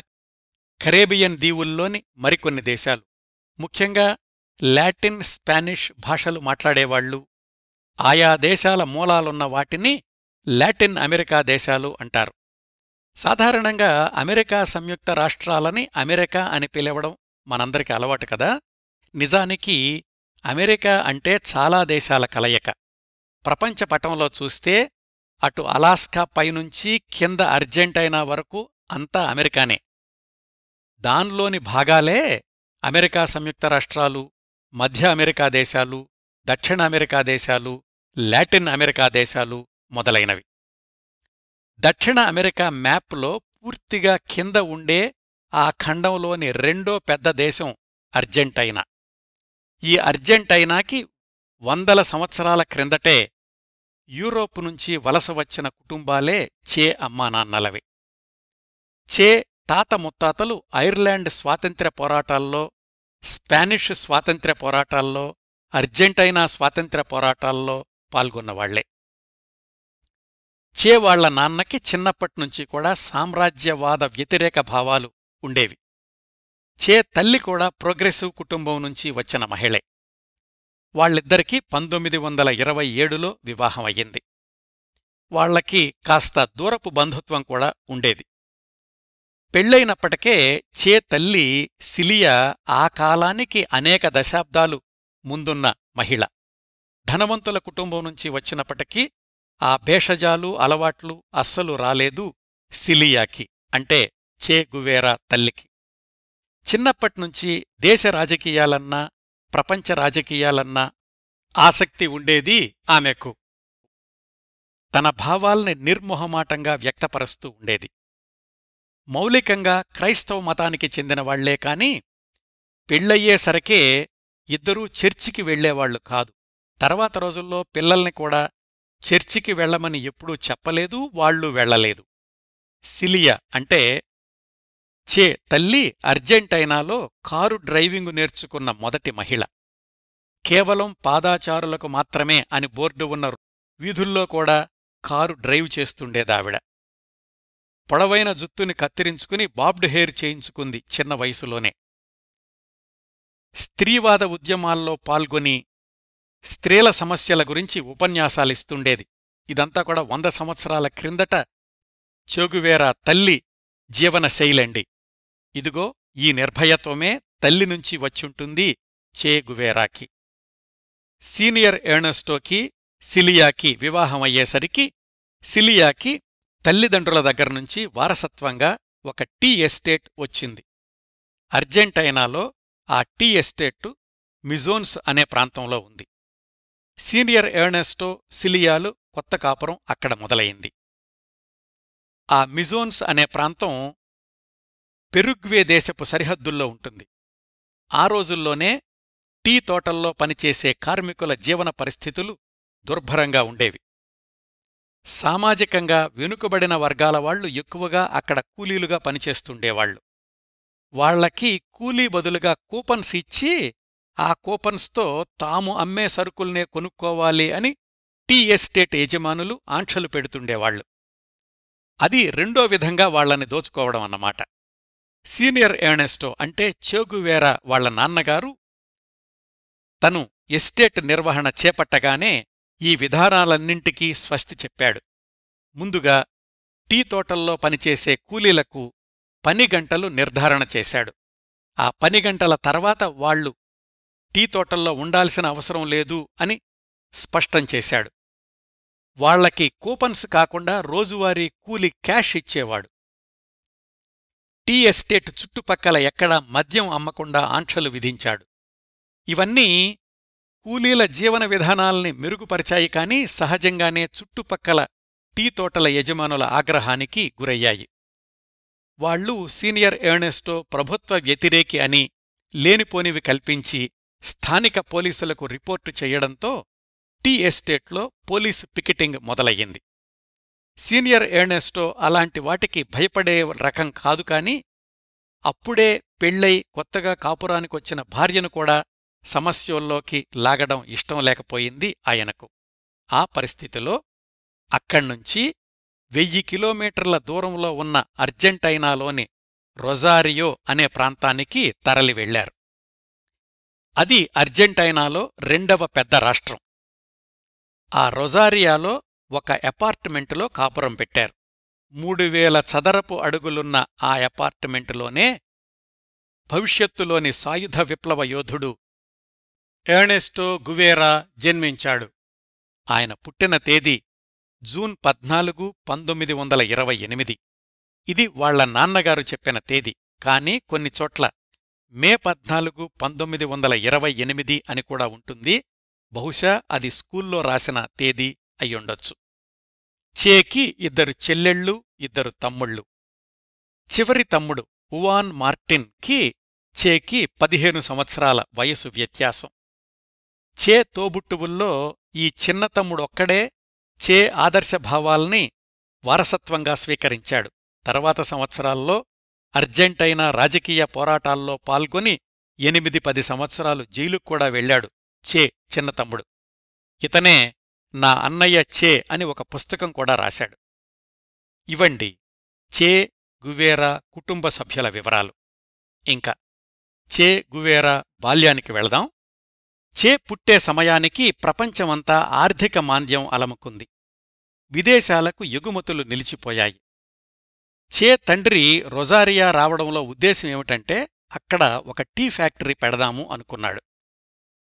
కరేబియన్ దీవుల్లోని మరికొన్ని దేశాలు. ముఖ్యంగా లాటిన్, స్పానిష్ భాషలు మాట్లాడేవాళ్లు. ఆయా దేశాల మూలాలున్న వాటిని లాటిన్ అమెరికా దేశాలు అంటారు. సాధారణంగా అమెరికా సంయుక్త రాష్ట్రాలని అమెరికా అని పిలవడం మనందరికీ అలవాటు కదా. నిజానికి అమెరికా అంటే చాలా దేశాల కలయిక. ప్రపంచ పటంలో చూస్తే అటు అలాస్కా పైనుంచి కింద అర్జెంటైనా వరకు అంతా అమెరికానే. దాన్లోని భాగాలే అమెరికా సంయుక్త రాష్ట్రాలు, మధ్య అమెరికా దేశాలు, దక్షిణ అమెరికా దేశాలు, లాటిన్ అమెరికా దేశాలు మొదలైనవి. దక్షిణ అమెరికా మ్యాప్లో పూర్తిగా కింద ఉండే ఆ ఖండంలోని రెండో పెద్ద దేశం అర్జెంటైనా. ఈ అర్జెంటైనాకి 100 సంవత్సరాల క్రిందటే యూరోప్ నుంచి వలస వచ్చిన కుటుంబాలే చే అమ్మానాన్నలవి. చే తాత ముత్తాతలు ఐర్లాండ్ స్వాతంత్ర్య పోరాటాల్లో, స్పానిష్ స్వాతంత్ర్య పోరాటాల్లో, అర్జెంటైనా స్వాతంత్ర్య పోరాటాల్లో పాల్గొన్నవాళ్లే. చే వాళ్ల నాన్నకి చిన్నప్పట్నుంచి కూడా సామ్రాజ్యవాద వ్యతిరేక భావాలు ఉండేవి. చే తల్లి కూడా ప్రోగ్రెసివ్ కుటుంబం నుంచి వచ్చిన మహిళే. వాళ్ళిద్దరికీ 1927లో వివాహమయ్యింది. వాళ్లకి కాస్త దూరపు బంధుత్వం కూడా ఉండేది. పెళ్లైనప్పటికే చే తల్లి సిలియా ఆ కాలానికి అనేక దశాబ్దాలు ముందున్న మహిళ. ధనవంతుల కుటుంబం నుంచి వచ్చినప్పటికీ ఆ భేషజాలు, అలవాట్లు అస్సలు రాలేదు సిలియాకి, అంటే చే గువేరా తల్లికి. చిన్నప్పట్నుంచి దేశ రాజకీయాలన్నా, ప్రపంచ రాజకీయాలన్నా ఆసక్తి ఉండేది ఆమెకు. తన భావాల్ని నిర్మొహమాటంగా వ్యక్తపరుస్తూ ఉండేది. మౌలికంగా క్రైస్తవ మతానికి చెందినవాళ్లే కాని పెళ్లయ్యేసరికే ఇద్దరూ చర్చికి వెళ్లేవాళ్లు కాదు. తర్వాత రోజుల్లో పిల్లల్ని కూడా చర్చికి వెళ్లమని ఎప్పుడూ చెప్పలేదు, వాళ్లు వెళ్లలేదు. సిలియా అంటే చే తల్లి అర్జెంటైనాలో కారు డ్రైవింగు నేర్చుకున్న మొదటి మహిళ. కేవలం పాదాచారులకు మాత్రమే అని బోర్డు ఉన్న వీధుల్లో కూడా కారు డ్రైవ్ చేస్తుండేదావిడ. పొడవైన జుత్తుని కత్తిరించుకుని బాబ్డ్ హెయిర్ చేయించుకుంది చిన్న వయసులోనే. స్త్రీవాద ఉద్యమాల్లో పాల్గొని స్త్రీల సమస్యల గురించి ఉపన్యాసాలిస్తుండేది. ఇదంతా కూడా 100 సంవత్సరాల క్రిందట చెగువేరా తల్లి జీవన శైలండి. ఇదిగో ఈ నిర్భయత్వమే తల్లి నుంచి వచ్చుంటుంది చే గువేరాకి. సీనియర్ ఎర్నెస్టోకి సిలియాకి వివాహమయ్యేసరికి సిలియాకి తల్లిదండ్రుల దగ్గర్నుంచి వారసత్వంగా ఒక టీ ఎస్టేట్ వచ్చింది. అర్జెంటైనాలో ఆ టీ ఎస్టేట్టు మిజోన్స్ అనే ప్రాంతంలో ఉంది. సీనియర్ ఎర్నెస్టో, సిలియాలు కొత్త కాపురం అక్కడ మొదలయింది. ఆ మిజోన్స్ అనే ప్రాంతం పెరుగ్వే దేశపు సరిహద్దుల్లో ఉంటుంది. ఆ రోజుల్లోనే టీ తోటల్లో పనిచేసే కార్మికుల జీవన పరిస్థితులు దుర్భరంగా ఉండేవి. సామాజికంగా వెనుకబడిన వర్గాల వాళ్లు ఎక్కువగా అక్కడ కూలీలుగా పనిచేస్తుండేవాళ్లు. వాళ్లకి కూలీ బదులుగా కూపన్స్ ఇచ్చి ఆ కూపన్స్తో తాము అమ్మే సరుకుల్నే కొనుక్కోవాలి అని టీ ఎస్టేట్ యజమానులు ఆంక్షలు పెడుతుండేవాళ్లు. అది రెండో విధంగా వాళ్లని దోచుకోవడం అన్నమాట. సీనియర్ ఎర్నెస్టో అంటే చెగువేరా వాళ్ల నాన్నగారు తను ఎస్టేట్ నిర్వహణ చేపట్టగానే ఈ విధానాలన్నింటికీ స్వస్తి చెప్పాడు. ముందుగా టీ తోటల్లో పనిచేసే కూలీలకు పని గంటలు నిర్ధారణ చేశాడు. ఆ పని గంటల తర్వాత వాళ్లు టీ తోటల్లో ఉండాల్సిన అవసరం లేదు అని స్పష్టం చేశాడు. వాళ్లకి కూపన్స్ కాకుండా రోజువారీ కూలి క్యాష్ ఇచ్చేవాడు. టీ ఎస్టేట్ చుట్టుపక్కల ఎక్కడా మద్యం అమ్మకుండా ఆంక్షలు విధించాడు. ఇవన్నీ కూలీల జీవన విధానాల్ని మెరుగుపరిచాయి కాని సహజంగానే చుట్టుపక్కల టీ తోటల యజమానుల ఆగ్రహానికి గురయ్యాయి. వాళ్ళు సీనియర్ ఎర్నెస్టో ప్రభుత్వ వ్యతిరేకి అని లేనిపోనివి కల్పించి స్థానిక పోలీసులకు రిపోర్టు చెయ్యడంతో టీ ఎస్టేట్లో పోలీసు పికెటింగ్ మొదలయ్యింది. సీనియర్ ఎర్నెస్టో అలాంటి వాటికి భయపడే రకం కాదు కాని అప్పుడే పెళ్ళై కొత్తగా కాపురానికొచ్చిన భార్యను కూడా సమస్యల్లోకి లాగడం ఇష్టం లేకపోయింది ఆయనకు. ఆ పరిస్థితిలో అక్కడ్నుంచి 1000 కిలోమీటర్ల దూరంలో ఉన్న అర్జెంటైనాలోని రొజారియో అనే ప్రాంతానికి తరలి వెళ్లారు. అది అర్జెంటైనాలో 2వ పెద్ద రాష్ట్రం. ఆ రొజారియాలో ఒక అపార్ట్మెంటులో కాపురం పెట్టారు. 3000 చదరపు అడుగులున్న ఆ అపార్ట్మెంటులోనే భవిష్యత్తులోని సాయుధ విప్లవ యోధుడు ఎర్నెస్టో గువేరా జన్మించాడు. ఆయన పుట్టిన తేదీ జూన్ 14, 1928. ఇది వాళ్ల నాన్నగారు చెప్పిన తేదీ. కాని కొన్ని చోట్ల మే 14, 1928 అని కూడా ఉంటుంది. బహుశా అది స్కూల్లో రాసిన తేదీ అయ్యుండొచ్చు. చేకి 2 చెల్లెళ్ళు, 2 తమ్ముళ్ళు. చివరి తమ్ముడు ఉవాన్ మార్టిన్ కి చేకి 15 సంవత్సరాల వయసు వ్యత్యాసం. చే తోబుట్టువుల్లో ఈ చిన్న తమ్ముడొక్కడే చే ఆదర్శభావాల్ని వారసత్వంగా స్వీకరించాడు. తర్వాత సంవత్సరాల్లో అర్జెంటైనా రాజకీయ పోరాటాల్లో పాల్గొని 8-10 సంవత్సరాలు జైలుక్కూడా వెళ్లాడు చే చిన్న తమ్ముడు. ఇతనే నా అన్నయ్య చే అని ఒక పుస్తకం కూడా రాశాడు. ఇవండి చే గువేరా కుటుంబ సభ్యుల వివరాలు. ఇంకా చే గువేరా బాల్యానికి వెళదాం. చే పుట్టే సమయానికి ప్రపంచమంతా ఆర్థిక మాంద్యం అలముకుంది. విదేశాలకు ఎగుమతులు నిలిచిపోయాయి. చే తండ్రి రొజారియా రావడంలో ఉద్దేశమేమిటంటే అక్కడ ఒక టీ ఫ్యాక్టరీ పెడదాము అనుకున్నాడు.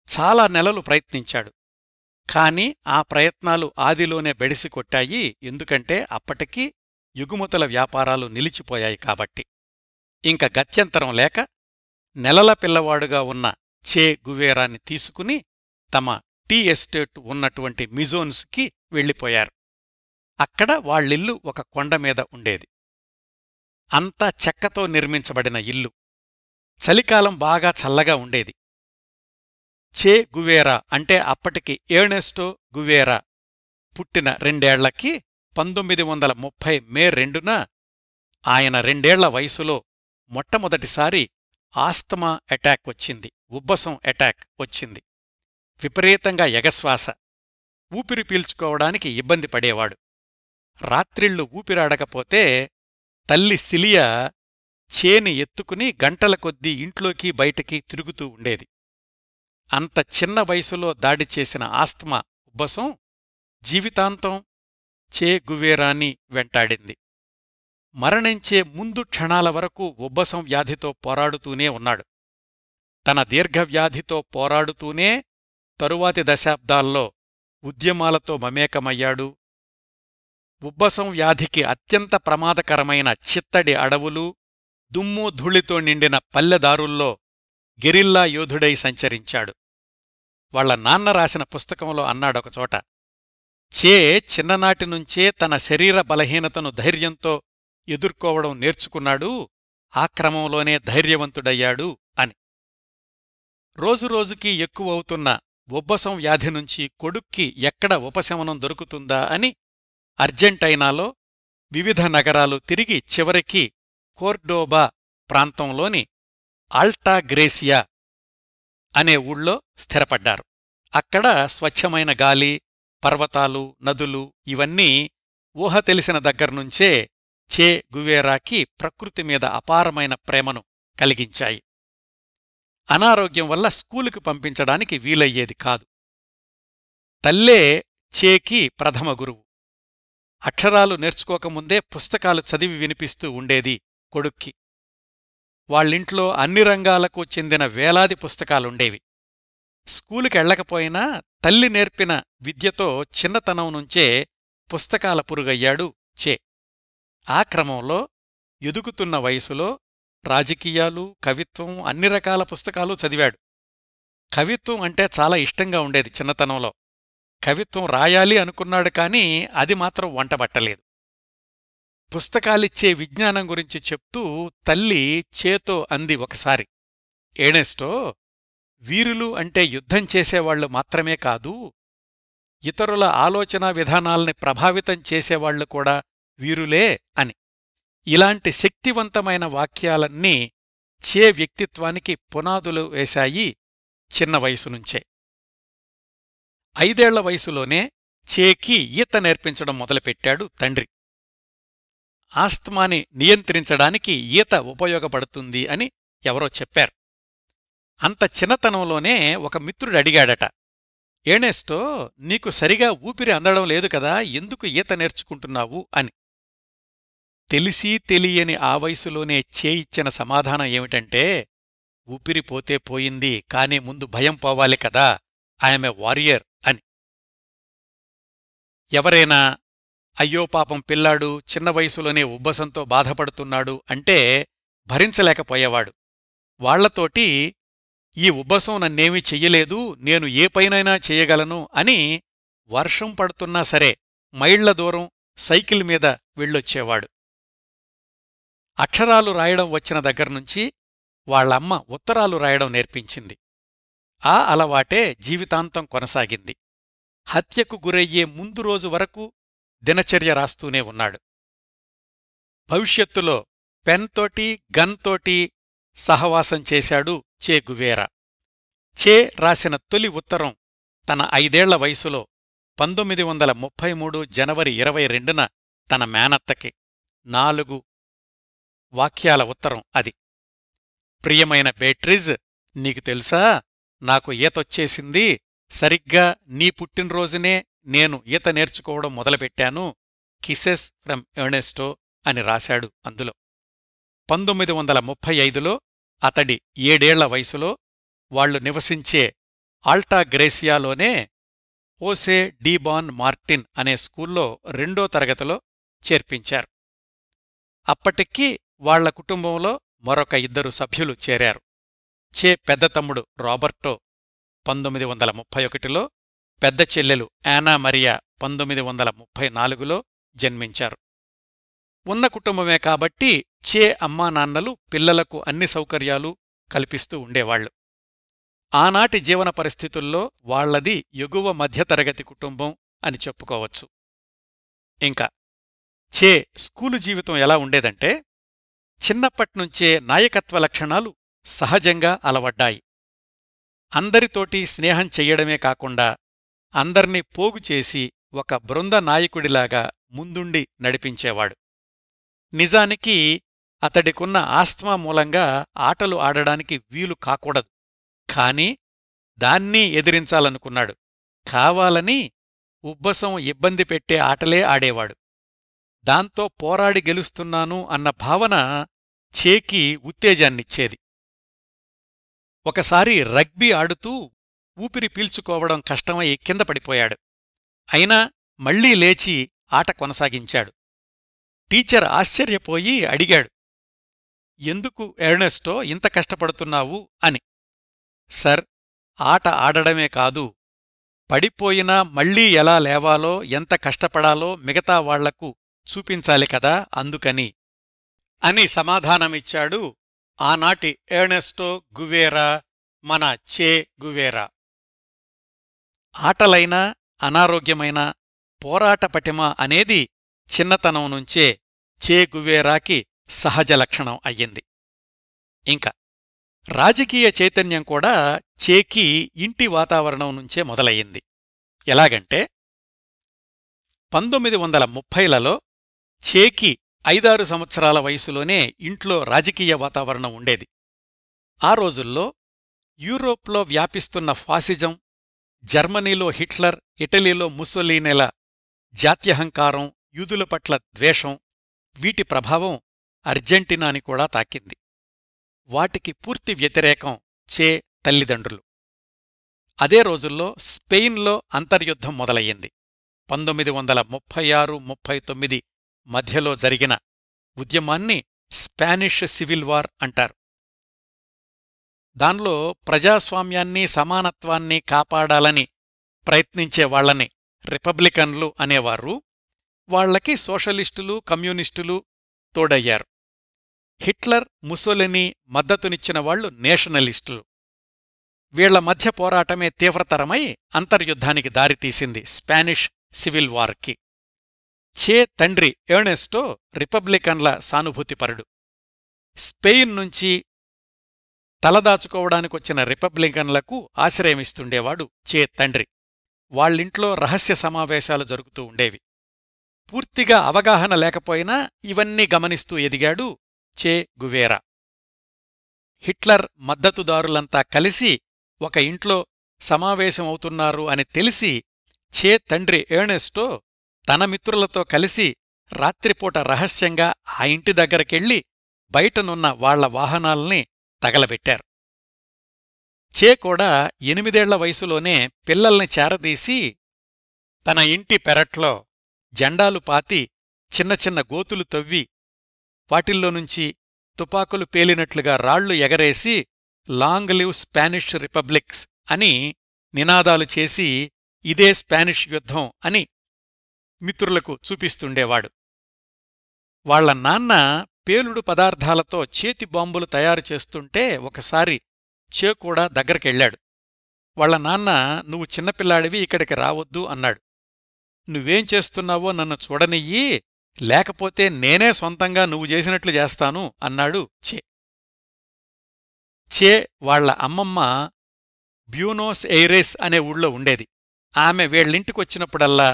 చాలా నెలలు ప్రయత్నించాడు. కాని ఆ ప్రయత్నాలు ఆదిలోనే బెడిసికొట్టాయి. ఎందుకంటే అప్పటికి ఎగుమతుల వ్యాపారాలు నిలిచిపోయాయి కాబట్టి. ఇంక గత్యంతరం లేక నెలల పిల్లవాడుగా ఉన్న చే గువేరాని తీసుకుని తమ టీ ఎస్టేట్ ఉన్నటువంటి మిజోన్స్కి వెళ్ళిపోయారు. అక్కడ వాళ్ళిల్లు ఒక కొండమీద ఉండేది. అంతా చెక్కతో నిర్మించబడిన ఇల్లు. చలికాలం బాగా చల్లగా ఉండేది. చే గువేరా అంటే అప్పటికి ఎర్నెస్టో గువేరా పుట్టిన 2 ఏళ్లకి 1930 మే 2న ఆయన 2 ఏళ్ల వయసులో మొట్టమొదటిసారి ఆస్తమా అటాక్ వచ్చింది. ఉబ్బసం అటాక్ వచ్చింది. విపరీతంగా ఎగశ్వాస. ఊపిరి పీల్చుకోవడానికి ఇబ్బంది పడేవాడు. రాత్రిళ్ళు ఊపిరాడకపోతే తల్లి సిలియా చేని ఎత్తుకుని గంటల కొద్దీ ఇంట్లోకి బయటికి తిరుగుతూ ఉండేది. అంత చిన్న వయసులో దాడి చేసిన ఆస్తమా ఉబ్బసం జీవితాంతం చే గువేరాని వెంటాడింది. మరణించే ముందు క్షణాల వరకు ఉబ్బసం వ్యాధితో పోరాడుతూనే ఉన్నాడు. తన దీర్ఘవ్యాధితో పోరాడుతూనే తరువాతి దశాబ్దాల్లో ఉద్యమాలతో మమేకమయ్యాడు. ఉబ్బసం వ్యాధికి అత్యంత ప్రమాదకరమైన చిత్తడి అడవులు, దుమ్ము ధూళితో నిండిన పల్లెదారుల్లో గెరిల్లా యోధుడై సంచరించాడు. వాళ్ల నాన్న రాసిన పుస్తకంలో అన్నాడొకచోట, చే చిన్ననాటినుంచే తన శరీర బలహీనతను ధైర్యంతో ఎదుర్కోవడం నేర్చుకున్నాడు. ఆ క్రమంలోనే ధైర్యవంతుడయ్యాడు అని. రోజురోజుకీ ఎక్కువవుతున్న ఉబ్బసం వ్యాధి నుంచి కొడుక్కి ఎక్కడ ఉపశమనం దొరుకుతుందా అని అర్జెంటైనాలో వివిధ నగరాలు తిరిగి చివరికి కోర్డోబా ప్రాంతంలోని ఆల్టాగ్రేసియా అనే ఊళ్ళో స్థిరపడ్డారు. అక్కడ స్వచ్ఛమైన గాలి, పర్వతాలు, నదులు ఇవన్నీ ఊహ తెలిసిన దగ్గర్నుంచే చే గువేరాకి ప్రకృతి మీద అపారమైన ప్రేమను కలిగించాయి. అనారోగ్యం వల్ల స్కూలుకు పంపించడానికి వీలయ్యేది కాదు. తల్లే చేకి ప్రథమ గురువు. అక్షరాలు నేర్చుకోకముందే పుస్తకాలు చదివి వినిపిస్తూ ఉండేది కొడుక్కి. వాళ్ళింట్లో అన్ని రంగాలకు చెందిన వేలాది పుస్తకాలుండేవి. స్కూలుకెళ్లకపోయినా తల్లి నేర్పిన విద్యతో చిన్నతనం నుంచే పుస్తకాల పురుగయ్యాడు చే. ఆ క్రమంలో ఎదుగుతున్న వయసులో రాజకీయాలు, కవిత్వం అన్ని రకాల పుస్తకాలు చదివాడు. కవిత్వం అంటే చాలా ఇష్టంగా ఉండేది చిన్నతనంలో. కవిత్వం రాయాలి అనుకున్నాడు కాని అది మాత్రం వంటబట్టలేదు. పుస్తకాలిచ్చే విజ్ఞానం గురించి చెప్తూ తల్లి చేతో అంది ఒకసారి, ఎర్నెస్టో, వీరులు అంటే యుద్ధం చేసేవాళ్లు మాత్రమే కాదు, ఇతరుల ఆలోచనా విధానాల్ని ప్రభావితం చేసేవాళ్లు కూడా వీరులే అని. ఇలాంటి శక్తివంతమైన వాక్యాలన్నీ చే వ్యక్తిత్వానికి పునాదులు వేశాయి చిన్న వయసునుంచే. 5 ఏళ్ల వయసులోనే చేకి ఈత నేర్పించడం మొదలుపెట్టాడు తండ్రి. ఆస్తమాని నియంత్రించడానికి ఈత ఉపయోగపడుతుంది అని ఎవరో చెప్పారు. అంత చిన్నతనంలోనే ఒక మిత్రుడు అడిగాడట, ఎర్నెస్టో, నీకు సరిగా ఊపిరి అందడం లేదు కదా, ఎందుకు ఈత నేర్చుకుంటున్నావు అని. తెలిసీ తెలియని ఆ వయసులోనే ఇచ్చిన సమాధానం ఏమిటంటే, ఊపిరిపోతే పోయింది, కాని ముందు భయం పోవాలి కదా, ఐఎమ్ ఎ వారియర్ అని. ఎవరైనా అయ్యో పాపం పిల్లాడు చిన్న వయసులోనే ఉబ్బసంతో బాధపడుతున్నాడు అంటే భరించలేకపోయేవాడు. వాళ్లతోటి ఈ ఉబ్బసం నన్నేమీ చెయ్యలేదు, నేను ఏ పైనైనా చెయ్యగలను అని వర్షం పడుతున్నా సరే మైళ్ల దూరం సైకిల్ మీద వెళ్ళొచ్చేవాడు. అక్షరాలు రాయడం వచ్చిన దగ్గర్నుంచి వాళ్లమ్మ ఉత్తరాలు రాయడం నేర్పించింది. ఆ అలవాటే జీవితాంతం కొనసాగింది. హత్యకు గురయ్యే ముందు రోజు వరకు దినచర్య రాస్తూనే ఉన్నాడు. భవిష్యత్తులో పెన్తోటి గన్తోటి సహవాసం చేశాడు చే గువేరా. చే రాసిన తొలి ఉత్తరం తన 5 ఏళ్ల వయసులో 1933 జనవరి 22న తన మేనత్తకి 4 వాక్యాల ఉత్తరం అది. ప్రియమైన బేట్రిజ్, నీకు తెలుసా, నాకు ఈతొచ్చేసింది, సరిగ్గా నీ పుట్టినరోజునే నేను ఈత నేర్చుకోవడం మొదలుపెట్టాను, కిసెస్ ఫ్రమ్ ఎర్నెస్టో అని రాశాడు అందులో. 1935లో అతడి 7 ఏళ్ల వయసులో వాళ్లు నివసించే ఆల్టాగ్రేసియాలోనే ఓసే డీబాన్ మార్టిన్ అనే స్కూల్లో 2వ తరగతిలో చేర్పించారు. అప్పటికి వాళ్ల కుటుంబంలో మరొక 2 సభ్యులు చేరారు. చే పెద్ద తమ్ముడు రాబర్టో 1931లో, పెద్ద చెల్లెలు యానా మరియా 1934లో జన్మించారు. ఉన్న కుటుంబమే కాబట్టి చే అమ్మానాన్నలు పిల్లలకు అన్ని సౌకర్యాలు కల్పిస్తూ ఉండేవాళ్లు. ఆనాటి జీవన పరిస్థితుల్లో వాళ్లది ఎగువ మధ్యతరగతి కుటుంబం అని చెప్పుకోవచ్చు. ఇంకా చే స్కూలు జీవితం ఎలా ఉండేదంటే, చిన్నప్పట్నుంచే నాయకత్వ లక్షణాలు సహజంగా అలవడ్డాయి. అందరితోటి స్నేహం చెయ్యడమే కాకుండా అందర్నీ పోగుచేసి ఒక బృంద నాయకుడిలాగా ముందుండి నడిపించేవాడు. నిజానికి అతడికున్న ఆస్త్మా మూలంగా ఆటలు ఆడడానికి వీలు కాకూడదు, కాని దాన్ని ఎదిరించాలనుకున్నాడు. కావాలని ఉబ్బసం ఇబ్బంది పెట్టే ఆటలే ఆడేవాడు. దాంతో పోరాడి గెలుస్తున్నాను అన్న భావన చేకి ఉత్తేజాన్నిచ్చేది. ఒకసారి రగ్బీ ఆడుతూ ఊపిరి పీల్చుకోవడం కష్టమై కింద పడిపోయాడు. అయినా మళ్లీ లేచి ఆట కొనసాగించాడు. టీచర్ ఆశ్చర్యపోయి అడిగాడు, ఎందుకు ఎర్నెస్టో ఇంత కష్టపడుతున్నావు అని. సర్, ఆట ఆడడమే కాదు, పడిపోయినా మళ్లీ ఎలా లేవాలో, ఎంత కష్టపడాలో మిగతా వాళ్లకు చూపించాలి కదా, అందుకని అని సమాధానమిచ్చాడు ఆనాటి ఎర్నెస్టో గువేరా, మన చే గువేరా. ఆటలైనా అనారోగ్యమైనా పోరాట పటిమ అనేది చిన్నతనం నుంచే చే గువేరాకి సహజ లక్షణం అయ్యింది. ఇంకా రాజకీయ చైతన్యం కూడా చేకి ఇంటి వాతావరణం నుంచే మొదలయ్యింది. ఎలాగంటే 1930లలో చేకి 5-6 సంవత్సరాల వయసులోనే ఇంట్లో రాజకీయ వాతావరణం ఉండేది. ఆ రోజుల్లో యూరోప్లో వ్యాపిస్తున్న ఫాసిజం, జర్మనీలో హిట్లర్, ఇటలీలో ముస్సోలీనీల జాత్యహంకారం, యూదుల పట్ల ద్వేషం, వీటి ప్రభావం అర్జెంటీనాని కూడా తాకింది. వాటికి పూర్తి వ్యతిరేకం చే తల్లిదండ్రులు. అదే రోజుల్లో స్పెయిన్లో అంతర్యుద్ధం మొదలయ్యింది. 1936-39 మధ్యలో జరిగిన ఉద్యమాన్ని స్పానిష్ సివిల్ వార్ అంటారు. దానిలో ప్రజాస్వామ్యాన్ని, సమానత్వాన్ని కాపాడాలని ప్రయత్నించేవాళ్లని రిపబ్లికన్లు అనేవారు. వాళ్లకి సోషలిస్టులు కమ్యూనిస్టులు తోడయ్యారు. హిట్లర్, ముసోలినీ మద్దతునిచ్చిన వాళ్లు నేషనలిస్టులు. వీళ్ల మధ్య పోరాటమే తీవ్రతరమై అంతర్యుద్ధానికి దారితీసింది, స్పానిష్ సివిల్ వార్కి. చే తండ్రి ఎర్నెస్టో రిపబ్లికన్ల సానుభూతిపరుడు. స్పెయిన్ నుంచి తలదాచుకోవడానికొచ్చిన రిపబ్లికన్లకు ఆశ్రయమిస్తుండేవాడు చే తండ్రి. వాళ్ళింట్లో రహస్య సమావేశాలు జరుగుతూ ఉండేవి. పూర్తిగా అవగాహన లేకపోయినా ఇవన్నీ గమనిస్తూ ఎదిగాడు చే గువేరా. హిట్లర్ మద్దతుదారులంతా కలిసి ఒక ఇంట్లో సమావేశమవుతున్నారు అని తెలిసి చే తండ్రి ఎర్నెస్టో తన మిత్రులతో కలిసి రాత్రిపూట రహస్యంగా ఆ ఇంటి దగ్గరకెళ్ళి బయటనున్న వాళ్ల వాహనాల్ని తగలబెట్టారు. చే కూడా 8 వయసులోనే పిల్లల్ని చేరదీసి తన ఇంటి పెరట్లో జెండాలు పాతి చిన్న చిన్న గోతులు తవ్వి వాటిల్లోనుంచి తుపాకులు పేలినట్లుగా రాళ్లు ఎగరేసి లాంగ్ లివ్ స్పానిష్ రిపబ్లిక్స్ అని నినాదాలు చేసి ఇదే స్పానిష్ యుద్ధం అని మిత్రులకు చూపిస్తుండేవాడు. వాళ్ల నాన్న పేలుడు పదార్థాలతో చేతి బాంబులు తయారు చేస్తుంటే ఒకసారి చే కూడా దగ్గరకెళ్ళాడు. వాళ్ల నాన్న, నువ్వు చిన్నపిల్లాడివి, ఇక్కడికి రావద్దు అన్నాడు. నువ్వేం చేస్తున్నావో నన్ను చూడనియ్యి, లేకపోతే నేనే సొంతంగా నువ్వు చేసినట్లు చేస్తాను అన్నాడు చే. చే వాళ్ల అమ్మమ్మ బ్యూనోస్ ఎయిరెస్ అనే ఊళ్ళో ఉండేది. ఆమె వీళ్ళింటికొచ్చినప్పుడల్లా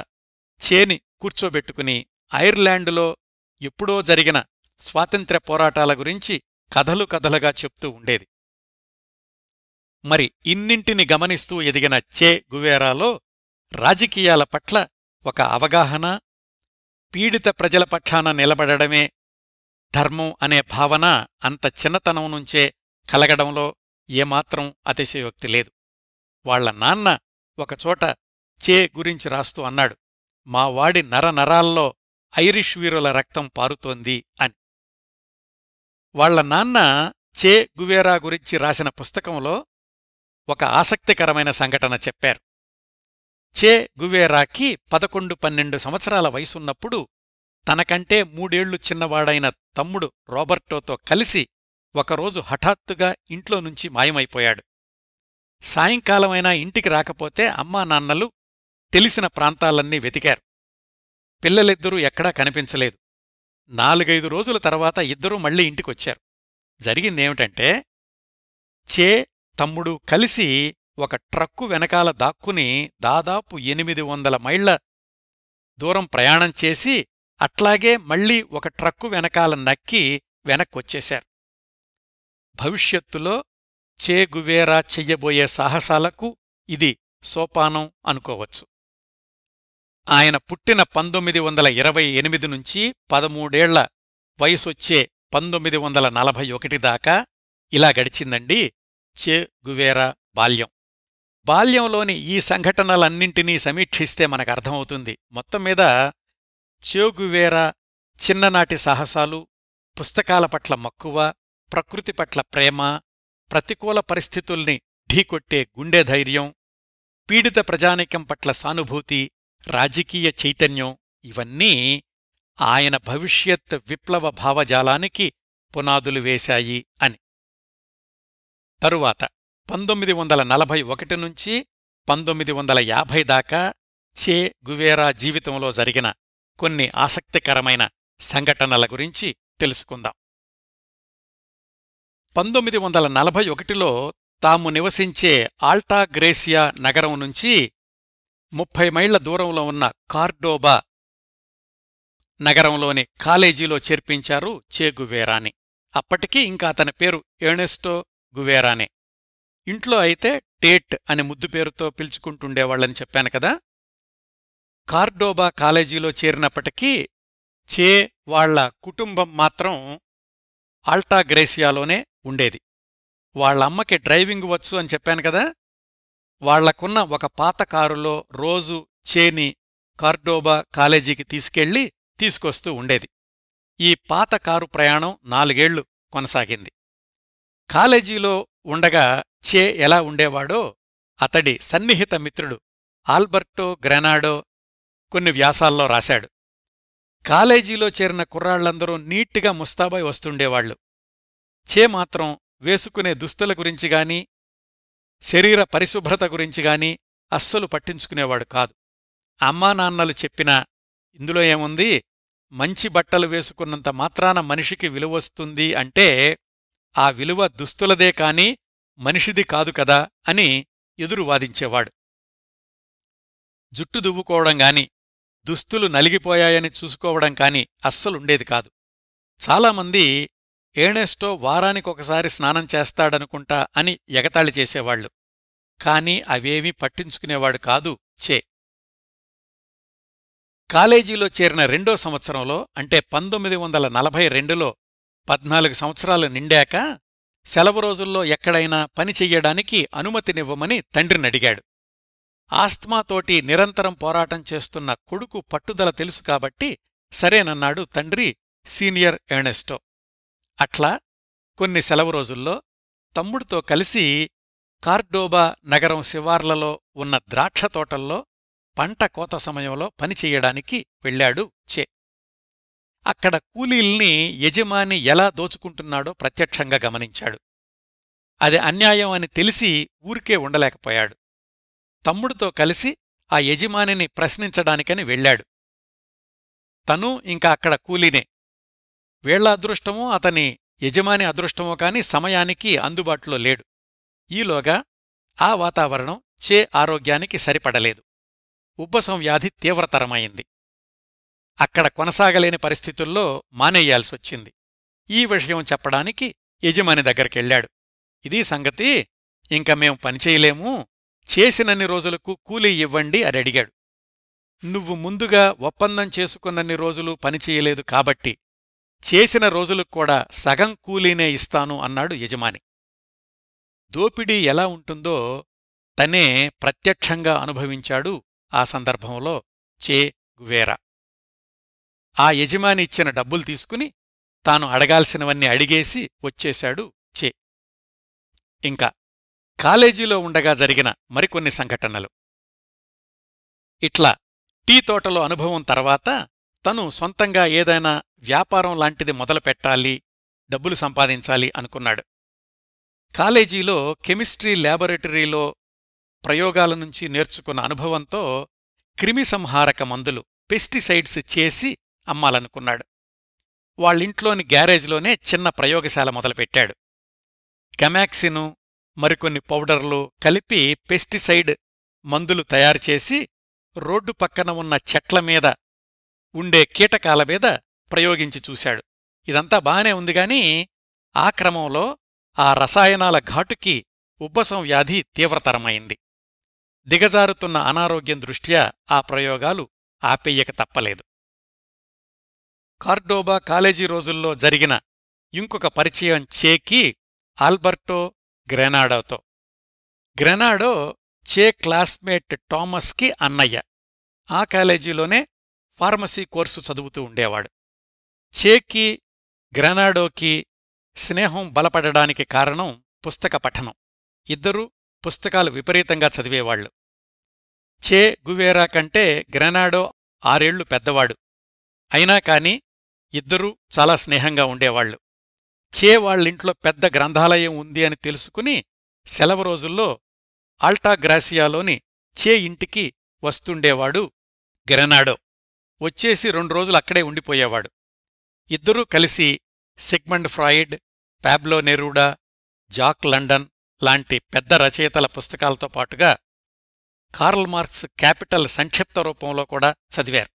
చేని కూర్చోబెట్టుకుని ఐర్లాండులో ఎప్పుడో జరిగిన స్వాతంత్ర్య పోరాటాల గురించి కథలుగా చెప్తూ ఉండేది. మరి ఇన్నింటిని గమనిస్తూ ఎదిగిన చే గువేరాలో రాజకీయాల పట్ల ఒక అవగాహన, పీడిత ప్రజల పక్షాన నిలబడడమే ధర్మం అనే భావన అంత చిన్నతనం నుంచే కలగడంలో ఏమాత్రం అతిశయోక్తి లేదు. వాళ్ల నాన్న ఒకచోట చే గురించి రాస్తూ అన్నాడు, మా వాడి నరనరాల్లో ఐరిష్ వీరుల రక్తం పారుతోంది అని. వాళ్ల నాన్న చే గువేరా గురించి రాసిన పుస్తకంలో ఒక ఆసక్తికరమైన సంఘటన చెప్పారు. చే గువేరాకి 11-12 సంవత్సరాల వయసున్నప్పుడు తనకంటే 3 ఏళ్లు చిన్నవాడైన తమ్ముడు రాబర్టోతో కలిసి ఒకరోజు హఠాత్తుగా ఇంట్లోనుంచి మాయమైపోయాడు. సాయంకాలమైనా ఇంటికి రాకపోతే అమ్మానాన్నలు తెలిసిన ప్రాంతాలన్నీ వెతికారు. పిల్లలిద్దరూ ఎక్కడా కనిపించలేదు. 4-5 రోజుల తర్వాత ఇద్దరూ మళ్లీ ఇంటికొచ్చారు. జరిగిందేమిటంటే, చే తమ్ముడు కలిసి ఒక ట్రక్కు వెనకాల దాక్కుని దాదాపు 800 మైళ్ల దూరం ప్రయాణం చేసి అట్లాగే మళ్లీ ఒక ట్రక్కు వెనకాల నక్కి వెనక్కొచ్చేశారు. భవిష్యత్తులో చే గువేరా చెయ్యబోయే సాహసాలకు ఇది సోపానం అనుకోవచ్చు. ఆయన పుట్టిన 1928 నుంచి 13 ఏళ్ల వయసొచ్చే 1941 దాకా ఇలా గడిచిందండి చే గువేరా బాల్యం. బాల్యంలోని ఈ సంఘటనలన్నింటినీ సమీక్షిస్తే మనకర్థమవుతుంది, మొత్తం మీద చే గువేరా చిన్ననాటి సాహసాలు, పుస్తకాల పట్ల మక్కువ, ప్రకృతి పట్ల ప్రేమ, ప్రతికూల పరిస్థితుల్ని ఢీకొట్టే గుండె ధైర్యం, పీడిత ప్రజానీకం పట్ల సానుభూతి, రాజకీయ చైతన్యం ఇవన్నీ ఆయన భవిష్యత్ విప్లవ భావజాలానికి పునాదులు వేశాయి అని. తరువాత 1941 నుంచి 1950 దాకా చే గువేరా జీవితంలో జరిగిన కొన్ని ఆసక్తికరమైన సంఘటనల గురించి తెలుసుకుందాం. 1941లో తాము నివసించే ఆల్టాగ్రేసియా నగరం నుంచి 30 మైళ్ల దూరంలో ఉన్న కార్డోబా నగరంలోని కాలేజీలో చేర్పించారు చే గువేరాని. అప్పటికీ ఇంకా అతని పేరు ఎర్నెస్టో గువేరానే. ఇంట్లో అయితే టేట్ అని ముద్దు పేరుతో పిలుచుకుంటుండేవాళ్లని చెప్పాను కదా. కార్డోబా కాలేజీలో చేరినప్పటికీ చే వాళ్ల కుటుంబం మాత్రం ఆల్టాగ్రేసియాలోనే ఉండేది. వాళ్లమ్మకి డ్రైవింగ్ వచ్చు అని చెప్పాను కదా. వాళ్లకున్న ఒక పాత కారులో రోజు చేని కార్డోబా కాలేజీకి తీసుకొస్తూ ఉండేది. ఈ పాత కారు ప్రయాణం 4 ఏళ్లు కొనసాగింది. కాలేజీలో ఉండగా చే ఎలా ఉండేవాడో అతడి సన్నిహిత మిత్రుడు ఆల్బర్టో గ్రెనాడో కొన్ని వ్యాసాల్లో రాశాడు. కాలేజీలో చేరిన కుర్రాళ్లందరూ నీట్గా ముస్తాబై వస్తుండేవాళ్లు. చే మాత్రం వేసుకునే దుస్తుల గురించిగాని శరీర పరిశుభ్రత గురించిగాని అస్సలు పట్టించుకునేవాడు కాదు. అమ్మానాన్నలు చెప్పినా ఇందులో ఏముంది, మంచి బట్టలు వేసుకున్నంత మాత్రాన మనిషికి విలువొస్తుంది అంటే ఆ విలువ దుస్తులదే కాని మనిషిది కాదు కదా అని ఎదురు వాదించేవాడు. జుట్టు దువ్వుకోవడం గాని దుస్తులు నలిగిపోయాయని చూసుకోవడం కాని అస్సలుండేది కాదు. చాలామంది ఏర్నెస్టో వారానికొకసారి స్నానం చేస్తాడనుకుంటా అని ఎగతాళి చేసేవాళ్లు. కాని అవేమీ పట్టించుకునేవాడు కాదు చే. కాలేజీలో చేరిన 2వ సంవత్సరంలో అంటే 1942లో 14 సంవత్సరాలు నిండాక సెలవు రోజుల్లో ఎక్కడైనా పని చెయ్యడానికి అనుమతినివ్వమని తండ్రినడిగాడు. ఆస్త్మాతోటి నిరంతరం పోరాటం చేస్తున్న కొడుకు పట్టుదల తెలుసు కాబట్టి సరేనన్నాడు తండ్రి సీనియర్ ఎర్నెస్టో. అట్లా కొన్ని సెలవు రోజుల్లో తమ్ముడితో కలిసి కార్డోబా నగరం శివార్లలో ఉన్న ద్రాక్షతోటల్లో పంట కోత సమయంలో పనిచెయ్యడానికి వెళ్లాడు చే. అక్కడ కూలీల్ని యజమాని ఎలా దోచుకుంటున్నాడో ప్రత్యక్షంగా గమనించాడు. అది అన్యాయం అని తెలిసి ఊరికే ఉండలేకపోయాడు. తమ్ముడితో కలిసి ఆ యజమానిని ప్రశ్నించడానికని వెళ్లాడు. తను ఇంకా అక్కడ కూలీనే. వీళ్ల అదృష్టమో అతని యజమాని అదృష్టమో కాని సమయానికి అందుబాటులో లేడు. ఈలోగా ఆ వాతావరణం చే ఆరోగ్యానికి సరిపడలేదు. ఉబ్బసం వ్యాధి తీవ్రతరమైంది. అక్కడ కొనసాగలేని పరిస్థితుల్లో మానేయాల్సొచ్చింది. ఈ విషయం చెప్పడానికి యజమాని దగ్గరికెళ్లాడు. ఇదీ సంగతి, ఇంక మేం పనిచేయలేము, చేసినన్ని రోజులకు కూలీ ఇవ్వండి అని అడిగాడు. నువ్వు ముందుగా ఒప్పందం చేసుకున్నన్ని రోజులు పనిచేయలేదు కాబట్టి చేసిన రోజులకు కూడా సగం కూలీనే ఇస్తాను అన్నాడు యజమాని. దోపిడీ ఎలా ఉంటుందో తనే ప్రత్యక్షంగా అనుభవించాడు ఆ సందర్భంలో చే గువేరా. ఆ యజమాని ఇచ్చిన డబ్బులు తీసుకుని తాను అడగాల్సినవన్నీ అడిగేసి వచ్చేశాడు చే. ఇంకా కాలేజీలో ఉండగా జరిగిన మరికొన్ని సంఘటనలు. ఇట్లా టీ తోటలో అనుభవం తర్వాత తను సొంతంగా ఏదైనా వ్యాపారం లాంటిది మొదలుపెట్టాలి, డబ్బులు సంపాదించాలి అనుకున్నాడు. కాలేజీలో కెమిస్ట్రీ ల్యాబొరేటరీలో ప్రయోగాల నుంచి నేర్చుకున్న అనుభవంతో క్రిమిసంహారక మందులు పెస్టిసైడ్స్ చేసి అమ్మాలనుకున్నాడు. వాళ్ళింట్లోని గ్యారేజ్లోనే చిన్న ప్రయోగశాల మొదలుపెట్టాడు. గమాక్సిను మరికొన్ని పౌడర్లు కలిపి పెస్టిసైడ్ మందులు తయారుచేసి రోడ్డు పక్కన ఉన్న చెట్లమీద ఉండే కీటకాల మీద ప్రయోగించి చూశాడు. ఇదంతా బానే ఉందిగాని ఆ క్రమంలో ఆ రసాయనాల ఘాటుకి ఉబ్బసం వ్యాధి తీవ్రతరమైంది. దిగజారుతున్న అనారోగ్యం దృష్ట్యా ఆ ప్రయోగాలు ఆపెయ్యక తప్పలేదు. కార్డోబా కాలేజీ రోజుల్లో జరిగిన ఇంకొక పరిచయం చేకి ఆల్బర్టో గ్రెనాడోతో. గ్రెనాడో చే క్లాస్మేట్ టామస్కి అన్నయ్య. ఆ కాలేజీలోనే ఫార్మసీ కోర్సు చదువుతూ ఉండేవాడు. చేకి గ్రెనాడోకి స్నేహం బలపడడానికి కారణం పుస్తక పఠనం. ఇద్దరూ పుస్తకాలు విపరీతంగా చదివేవాళ్లు. చే గువేరా కంటే గ్రెనాడో 6 ఏళ్లు పెద్దవాడు. అయినా కాని ఇద్దరూ చాలా స్నేహంగా ఉండేవాళ్లు. చే వాళ్ళింట్లో పెద్ద గ్రంథాలయం ఉంది అని తెలుసుకుని సెలవు రోజుల్లో ఆల్టాగ్రాసియాలోని చే ఇంటికి వస్తుండేవాడు గ్రెనాడో. వచ్చేసి 2 రోజులు అక్కడే ఉండిపోయేవాడు. ఇద్దరూ కలిసి Sigmund Freud, Pablo నెరూడా, Jack London లాంటి పెద్ద రచయితల పుస్తకాలతో పాటుగా కార్ల్ మార్క్స్ క్యాపిటల్ సంక్షిప్త రూపంలో కూడా చదివారు.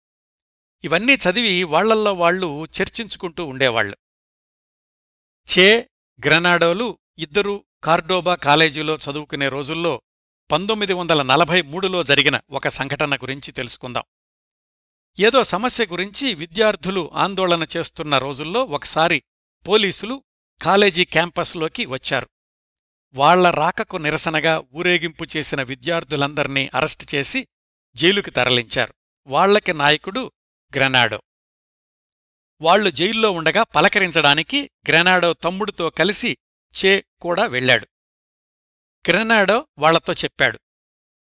ఇవన్నీ చదివి వాళ్లల్లో వాళ్లు చర్చించుకుంటూ ఉండేవాళ్లు. చే, గ్రెనాడోలు ఇద్దరూ కార్డోబా కాలేజీలో చదువుకునే రోజుల్లో 1943లో జరిగిన ఒక సంఘటన గురించి తెలుసుకుందాం. ఏదో సమస్య గురించి విద్యార్థులు ఆందోళన చేస్తున్న రోజుల్లో ఒకసారి పోలీసులు కాలేజీ క్యాంపస్లోకి వచ్చారు. వాళ్ల రాకకు నిరసనగా ఊరేగింపు చేసిన విద్యార్థులందర్నీ అరెస్టు చేసి జైలుకి తరలించారు. వాళ్లకి నాయకుడు గ్రెనాడో. వాళ్లు జైల్లో ఉండగా పలకరించడానికి గ్రెనాడో తమ్ముడితో కలిసి చే కూడా వెళ్లాడు. గ్రెనాడో వాళ్లతో చెప్పాడు,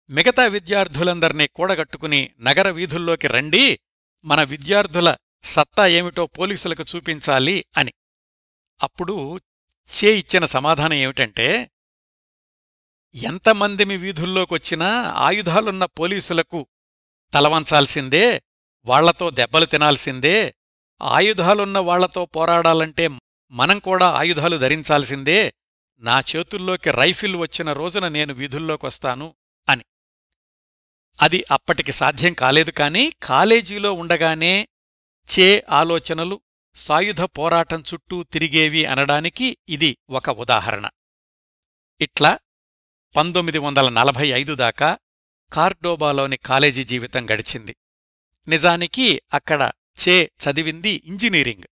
మిగతా విద్యార్థులందర్నీ కూడగట్టుకుని నగర వీధుల్లోకి రండి, మన విద్యార్థుల సత్తా ఏమిటో పోలీసులకు చూపించాలి అని. అప్పుడు చే ఇచ్చిన సమాధానం ఏమిటంటే, ఎంతమందిమి వీధుల్లోకొచ్చినా ఆయుధాలున్న పోలీసులకు తలవంచాల్సిందే, వాళ్లతో దెబ్బలు తినాల్సిందే, ఆయుధాలున్న వాళ్లతో పోరాడాలంటే మనం కూడా ఆయుధాలు ధరించాల్సిందే, నా చేతుల్లోకి రైఫిల్ వచ్చిన రోజున నేను వీధుల్లోకొస్తాను అని. అది అప్పటికి సాధ్యం కాలేదు. కాని కాలేజీలో ఉండగానే చే ఆలోచనలు సాయుధ పోరాటం చుట్టూ తిరిగేవి అనడానికి ఇది ఒక ఉదాహరణ. ఇట్లా 1945 దాకా కార్డోబాలోని కాలేజీ జీవితం గడిచింది. నిజానికి అక్కడ చే చదివింది ఇంజనీరింగ్.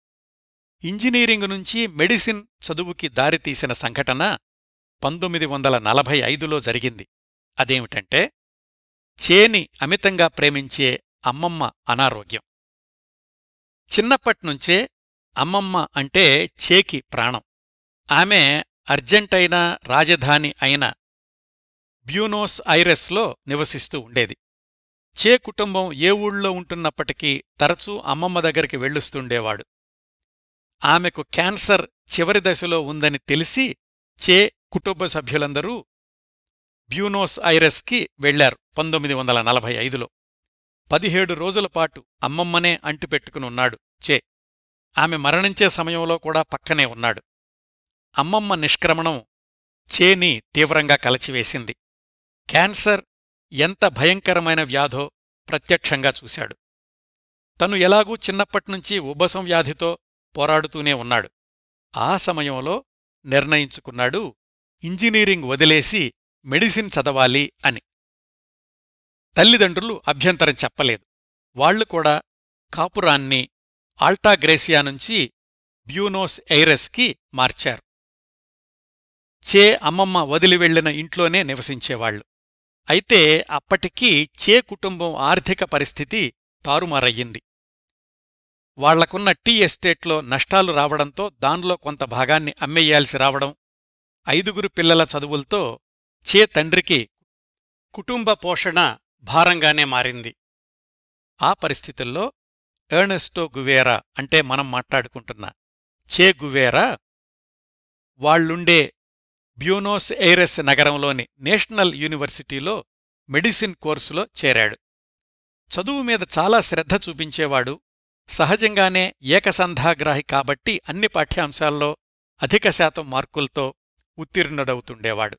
ఇంజనీరింగ్ నుంచి మెడిసిన్ చదువుకి దారితీసిన సంఘటన 1945లో జరిగింది. అదేమిటంటే, చేని అమితంగా ప్రేమించే అమ్మమ్మ అనారోగ్యం. చిన్నప్పట్నుంచే అమ్మమ్మ అంటే చేకి ప్రాణం. ఆమె అర్జెంటైనా రాజధాని అయిన బ్యూనోస్ ఐరెస్లో నివసిస్తూ ఉండేది. చే కుటుంబం ఏ ఊళ్ళో ఉంటున్నప్పటికీ తరచూ అమ్మమ్మ దగ్గరికి వెళ్ళొస్తుండేవాడు. ఆమెకు క్యాన్సర్ చివరి దశలో ఉందని తెలిసి చే కుటుంబ సభ్యులందరూ బ్యూనోస్ ఐరెస్కి వెళ్లారు 1945లో. 17 రోజులపాటు అమ్మమ్మనే అంటిపెట్టుకునున్నాడు చే. ఆమె మరణించే సమయంలో కూడా పక్కనే ఉన్నాడు. అమ్మమ్మ నిష్క్రమణం చేని తీవ్రంగా కలచివేసింది. క్యాన్సర్ ఎంత భయంకరమైన వ్యాధో ప్రత్యక్షంగా చూశాడు. తను ఎలాగూ చిన్నప్పట్నుంచి ఉబ్బసం వ్యాధితో పోరాడుతూనే ఉన్నాడు. ఆ సమయంలో నిర్ణయించుకున్నాడు ఇంజనీరింగ్ వదిలేసి మెడిసిన్ చదవాలి అని. తల్లిదండ్రులు అభ్యంతరం చెప్పలేదు. వాళ్లు కూడా కాపురాన్ని ఆల్టాగ్రేసియా నుంచి బ్యూనోస్ ఐరెస్కి మార్చారు. చే అమ్మమ్మ వదిలి వెళ్లిన ఇంట్లోనే నివసించేవాళ్లు. అయితే అప్పటికీ చే కుటుంబం ఆర్థిక పరిస్థితి తారుమారయ్యింది. వాళ్లకున్న టీ ఎస్టేట్లో నష్టాలు రావడంతో దానిలో కొంత భాగాన్ని అమ్మేయాల్సి రావడం, 5 పిల్లల చదువులతో చే తండ్రికి కుటుంబ పోషణ భారంగానే మారింది. ఆ పరిస్థితుల్లో ఎర్నెస్టో గువేరా అంటే మనం మాట్లాడుకుంటున్న చే గువేరా వాళ్లుండే బ్యూనోస్ ఐరెస్ నగరంలోని నేషనల్ యూనివర్సిటీలో మెడిసిన్ కోర్సులో చేరాడు. చదువు మీద చాలా శ్రద్ధ చూపించేవాడు. సహజంగానే ఏకసంధాగ్రాహి కాబట్టి అన్ని పాఠ్యాంశాల్లో అధిక శాతం మార్కులతో ఉత్తీర్ణుడవుతుండేవాడు.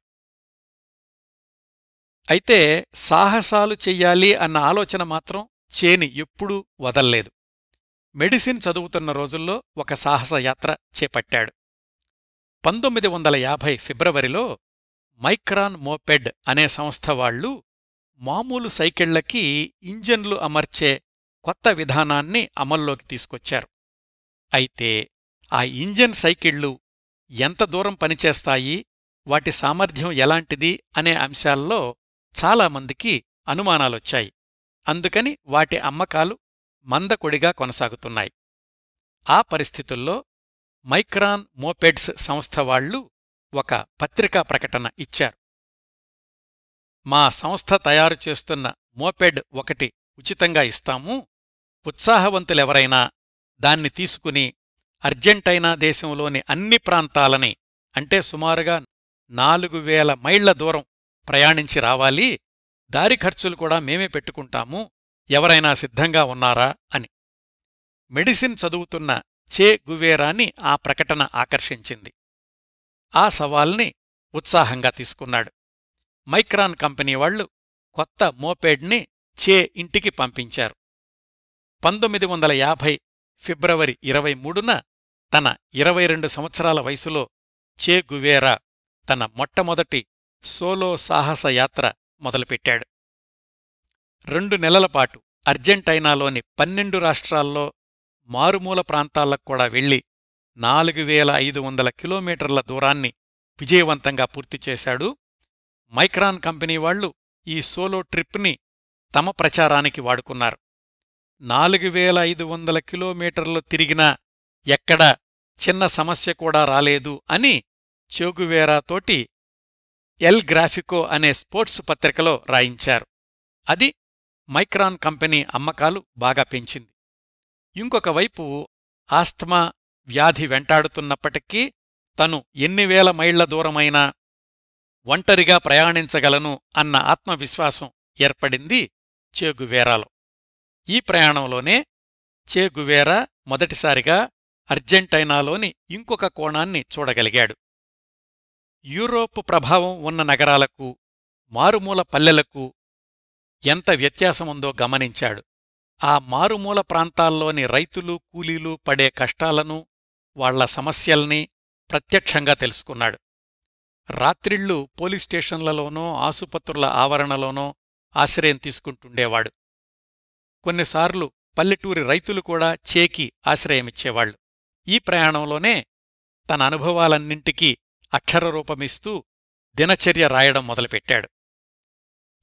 అయితే సాహసాలు చెయ్యాలి అన్న ఆలోచన మాత్రం చేని ఎప్పుడూ వదల్లేదు. మెడిసిన్ చదువుతున్న రోజుల్లో ఒక సాహసయాత్ర చేపట్టాడు. 1950 ఫిబ్రవరిలో మైక్రాన్ మోపెడ్ అనే సంస్థ వాళ్లు మామూలు సైకిళ్లకి ఇంజన్లు అమర్చే కొత్త విధానాన్ని అమల్లోకి తీసుకొచ్చారు. అయితే ఆ ఇంజన్ సైకిళ్లు ఎంత దూరం పనిచేస్తాయి, వాటి సామర్థ్యం ఎలాంటిది అనే అంశాల్లో చాలామందికి అనుమానాలొచ్చాయి. అందుకని వాటి అమ్మకాలు మందకొడిగా కొనసాగుతున్నాయి. ఆ పరిస్థితుల్లో మైక్రాన్ మోపెడ్స్ సంస్థ వాళ్లు ఒక పత్రికా ప్రకటన ఇచ్చారు. మా సంస్థ తయారు చేస్తున్న మోపెడ్ ఒకటి ఉచితంగా ఇస్తాము. ఉత్సాహవంతులెవరైనా దాన్ని తీసుకుని అర్జెంటైనా దేశంలోని అన్ని ప్రాంతాలని, అంటే సుమారుగా 4000 మైళ్ల దూరం ప్రయాణించి రావాలి, దారి ఖర్చులు కూడా మేమే పెట్టుకుంటాము, ఎవరైనా సిద్ధంగా ఉన్నారా అని. మెడిసిన్ చదువుతున్న చే గువేరాని ఆ ప్రకటన ఆకర్షించింది. ఆ సవాల్ని ఉత్సాహంగా తీసుకున్నాడు. మైక్రాన్ కంపెనీ వాళ్లు కొత్త మోపెడ్ని చే ఇంటికి పంపించారు. 1950 ఫిబ్రవరి 23న తన 22 సంవత్సరాల వయసులో చే గువేరా తన మొట్టమొదటి సోలో సాహసయాత్ర మొదలుపెట్టాడు. 2 నెలలపాటు అర్జెంటైనాలోని 12 రాష్ట్రాల్లో మారుమూల ప్రాంతాలక్కూడా వెళ్లి 4500 కిలోమీటర్ల దూరాన్ని విజయవంతంగా పూర్తిచేశాడు. మైక్రాన్ కంపెనీ వాళ్లు ఈ సోలో ట్రిప్ని తమ ప్రచారానికి వాడుకున్నారు. 4500 కిలోమీటర్లు తిరిగినా ఎక్కడా చిన్న సమస్య కూడా రాలేదు అని చేగువేరాతోటి ఎల్ గ్రాఫికో అనే స్పోర్ట్స్ పత్రికలో రాయించారు. అది మైక్రాన్ కంపెనీ అమ్మకాలు బాగా పెంచింది. ఇంకొక వైపు ఆస్థమా వ్యాధి వెంటాడుతున్నప్పటికీ తను ఎన్ని వేల మైళ్ల దూరమైనా ఒంటరిగా ప్రయాణించగలను అన్న ఆత్మవిశ్వాసం ఏర్పడింది చే గువేరాలో. ఈ ప్రయాణంలోనే చే గువేరా మొదటిసారిగా అర్జెంటైనాలోని ఇంకొక కోణాన్ని చూడగలిగాడు. యూరోప్ ప్రభావం ఉన్న నగరాలకు, మారుమూల పల్లెలకు ఎంత వ్యత్యాసముందో గమనించాడు. ఆ మారుమూల ప్రాంతాల్లోని రైతులు, కూలీలు పడే కష్టాలను, వాళ్ల సమస్యల్ని ప్రత్యక్షంగా తెలుసుకున్నాడు. రాత్రిళ్లు పోలీస్ స్టేషన్లలోనో, ఆసుపత్రుల ఆవరణలోనో ఆశ్రయం తీసుకుంటుండేవాడు. కొన్నిసార్లు పల్లెటూరి రైతులు కూడా చేకి ఆశ్రయమిచ్చేవాళ్లు. ఈ ప్రయాణంలోనే తన అనుభవాలన్నింటికీ అక్షరరూపమిస్తూ దినచర్య రాయడం మొదలుపెట్టాడు.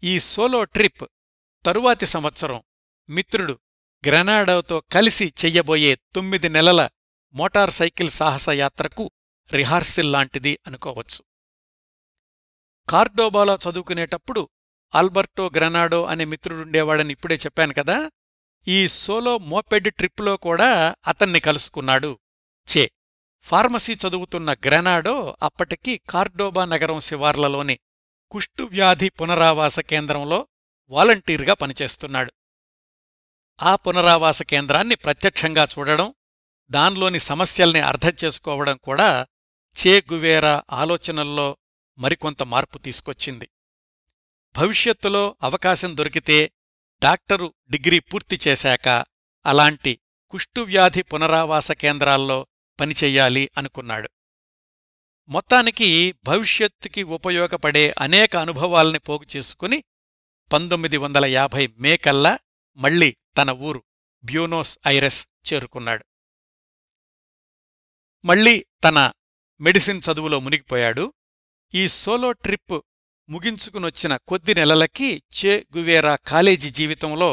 ఈ సోలో ట్రిప్ తరువాతి సంవత్సరం మిత్రుడు గ్రెనాడోతో కలిసి చెయ్యబోయే 9 నెలల మోటార్ సైకిల్ సాహసయాత్రకు రిహార్సిల్లాంటిది అనుకోవచ్చు. కార్డోబాలో చదువుకునేటప్పుడు ఆల్బర్టో గ్రెనాడో అనే మిత్రుడుండేవాడని ఇప్పుడే చెప్పాను కదా. ఈ సోలో మోపెడ్ ట్రిప్లో కూడా అతన్ని కలుసుకున్నాడు చే. ఫార్మసీ చదువుతున్న గ్రెనాడో అప్పటికి కార్డోబా నగరం శివార్లలోని కుష్టువ్యాధి పునరావాస కేంద్రంలో వాలంటీర్గా పనిచేస్తున్నాడు. ఆ పునరావాస కేంద్రాన్ని ప్రత్యక్షంగా చూడడం, దానిలోని సమస్యల్ని అర్థం చేసుకోవడం కూడా చే గువేరా ఆలోచనల్లో మరికొంత మార్పు తీసుకొచ్చింది. భవిష్యత్తులో అవకాశం దొరికితే డాక్టరు డిగ్రీ పూర్తి చేశాక అలాంటి కుష్టువ్యాధి పునరావాస కేంద్రాల్లో పనిచెయ్యాలి అనుకున్నాడు. మొత్తానికి భవిష్యత్తుకి ఉపయోగపడే అనేక అనుభవాల్ని పోగు చేసుకుని 1950 మే కల్లా మళ్లీ తన ఊరు బ్యూనోస్ ఐరెస్ చేరుకున్నాడు. మళ్లీ తన మెడిసిన్ చదువులో మునిగిపోయాడు. ఈ సోలో ట్రిప్ ముగించుకునొచ్చిన కొద్ది నెలలకి చే గువేరా కాలేజీ జీవితంలో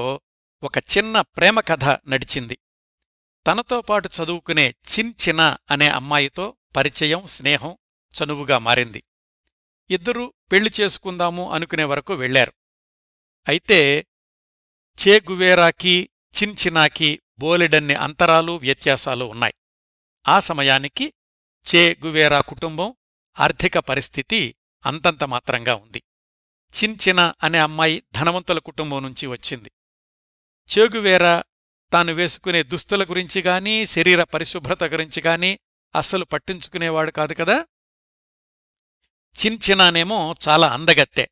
ఒక చిన్న ప్రేమకథ నడిచింది. తనతో పాటు చదువుకునే చిన్ చినా అనే అమ్మాయితో పరిచయం, స్నేహం చనువుగా మారింది. ఇద్దరూ పెళ్లి చేసుకుందాము అనుకునే వరకు వెళ్లారు. అయితే చే గువేరాకి, చిన్ చినాకి బోలెడన్ని అంతరాలు, వ్యత్యాసాలు ఉన్నాయి. ఆ సమయానికి చే గువేరా కుటుంబం ఆర్థిక పరిస్థితి అంతంత మాత్రంగా ఉంది. చిన్ చినా అనే అమ్మాయి ధనవంతుల కుటుంబం నుంచి వచ్చింది. చే గువేరా తాను వేసుకునే దుస్తుల గురించిగానీ, శరీర పరిశుభ్రత గురించిగానీ అస్సలు పట్టించుకునేవాడు కాదు కదా. చిన్ చినానేమో చాలా అందగత్తె,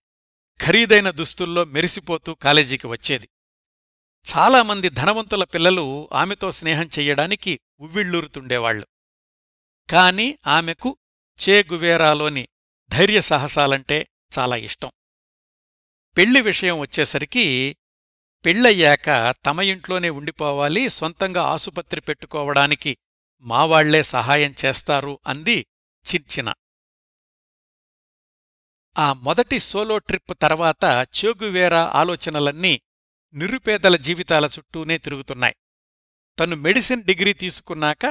ఖరీదైన దుస్తుల్లో మెరిసిపోతూ కాలేజీకి వచ్చేది. చాలామంది ధనవంతుల పిల్లలు ఆమెతో స్నేహం చెయ్యడానికి ఉవ్విళ్ళూరుతుండేవాళ్లు. కాని ఆమెకు చే గువేరాలోని ధైర్యసాహసాలంటే చాలా ఇష్టం. పెళ్లి విషయం వచ్చేసరికి పెళ్ళయ్యాక తమ ఇంట్లోనే ఉండిపోవాలి, సొంతంగా ఆసుపత్రి పెట్టుకోవడానికి మావాళ్లే సహాయం చేస్తారు అంది చిన్ చినా. ఆ మొదటి సోలో ట్రిప్ తర్వాత చే గువేరా ఆలోచనలన్నీ నిరుపేదల జీవితాల చుట్టూనే తిరుగుతున్నాయి. తను మెడిసిన్ డిగ్రీ తీసుకున్నాక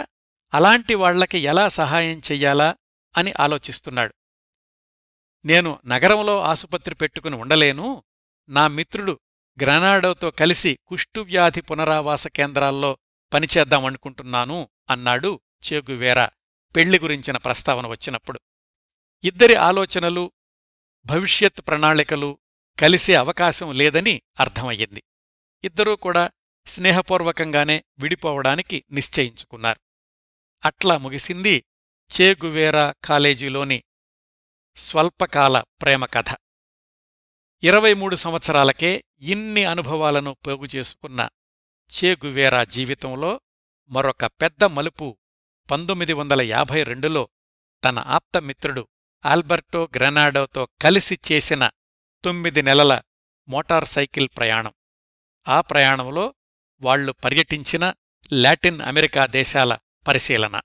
అలాంటి వాళ్లకి ఎలా సహాయం చెయ్యాలా అని ఆలోచిస్తున్నాడు. నేను నగరంలో ఆసుపత్రి పెట్టుకుని ఉండలేను, నా మిత్రుడు గ్రెనాడోతో కలిసి కుష్టువ్యాధి పునరావాస కేంద్రాల్లో పనిచేద్దామనుకుంటున్నాను అన్నాడు చే గువేరా పెళ్లి గురించిన ప్రస్తావన వచ్చినప్పుడు. ఇద్దరి ఆలోచనలు, భవిష్యత్ ప్రణాళికలు కలిసే అవకాశం లేదని అర్థమయ్యింది. ఇద్దరూ కూడా స్నేహపూర్వకంగానే విడిపోవడానికి నిశ్చయించుకున్నారు. అట్లా ముగిసింది చే గువేరా కాలేజీలోని స్వల్పకాల ప్రేమకథ. 23 సంవత్సరాలకే ఇన్ని అనుభవాలను పోగుచేసుకున్న చే గువేరా జీవితంలో మరొక పెద్ద మలుపు 1952లో తన ఆప్తమిత్రుడు ఆల్బర్టో గ్రెనాడోతో కలిసి చేసిన 9 నెలల మోటార్ సైకిల్ ప్రయాణం. ఆ ప్రయాణంలో వాళ్లు పర్యటించిన లాటిన్ అమెరికా దేశాల పరిశీలన.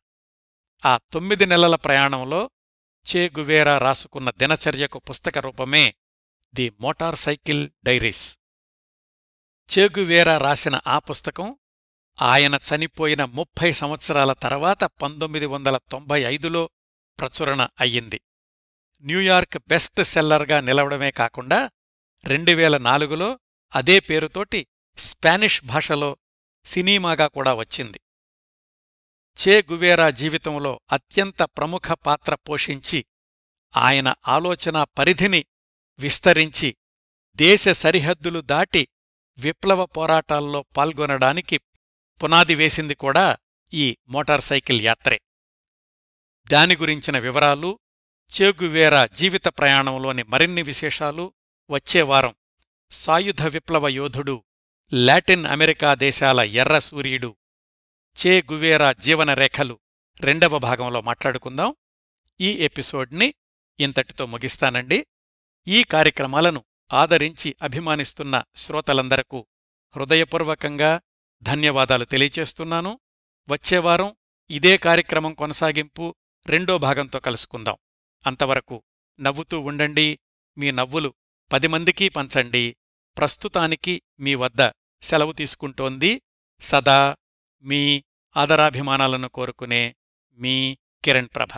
ఆ 9 నెలల ప్రయాణంలో చే గువేరా రాసుకున్న దినచర్యకు పుస్తక రూపమే ది మోటార్ సైకిల్ డైరీస్. చే గువేరా రాసిన ఆ పుస్తకం ఆయన చనిపోయిన 30 సంవత్సరాల తర్వాత 1995లో ప్రచురణ అయ్యింది. న్యూయార్క్ బెస్ట్ సెల్లర్గా నిలవడమే కాకుండా 2004లో అదే పేరుతోటి స్పానిష్ భాషలో సినిమాగా కూడా వచ్చింది. చే గువేరా జీవితంలో అత్యంత ప్రముఖ పాత్ర పోషించి ఆయన ఆలోచనా పరిధిని విస్తరించి దేశ సరిహద్దులు దాటి విప్లవ పోరాటాల్లో పాల్గొనడానికి పునాది వేసింది కూడా ఈ మోటార్ సైకిల్ యాత్రే. దాని గురించిన వివరాలు, చే గువేరా జీవిత ప్రయాణంలోని మరిన్ని విశేషాలు వచ్చే వారం సాయుధ విప్లవ యోధుడు, లాటిన్ అమెరికా దేశాల ఎర్ర సూర్యుడు చే గువేరా జీవనరేఖలు 2వ భాగంలో మాట్లాడుకుందాం. ఈ ఎపిసోడ్ని ఇంతటితో ముగిస్తానండి. ఈ కార్యక్రమాలను ఆదరించి అభిమానిస్తున్న శ్రోతలందరకు హృదయపూర్వకంగా ధన్యవాదాలు తెలియచేస్తున్నాను. వచ్చేవారం ఇదే కార్యక్రమం కొనసాగింపు 2వ భాగంతో కలుసుకుందాం. అంతవరకు నవ్వుతూ ఉండండి. మీ నవ్వులు 10 మందికి పంచండి. ప్రస్తుతానికి మీ వద్ద సెలవు తీసుకుంటోంది సదా మీ ఆదరాభిమానాలను కోరుకునే మీ కిరణ్ ప్రభ.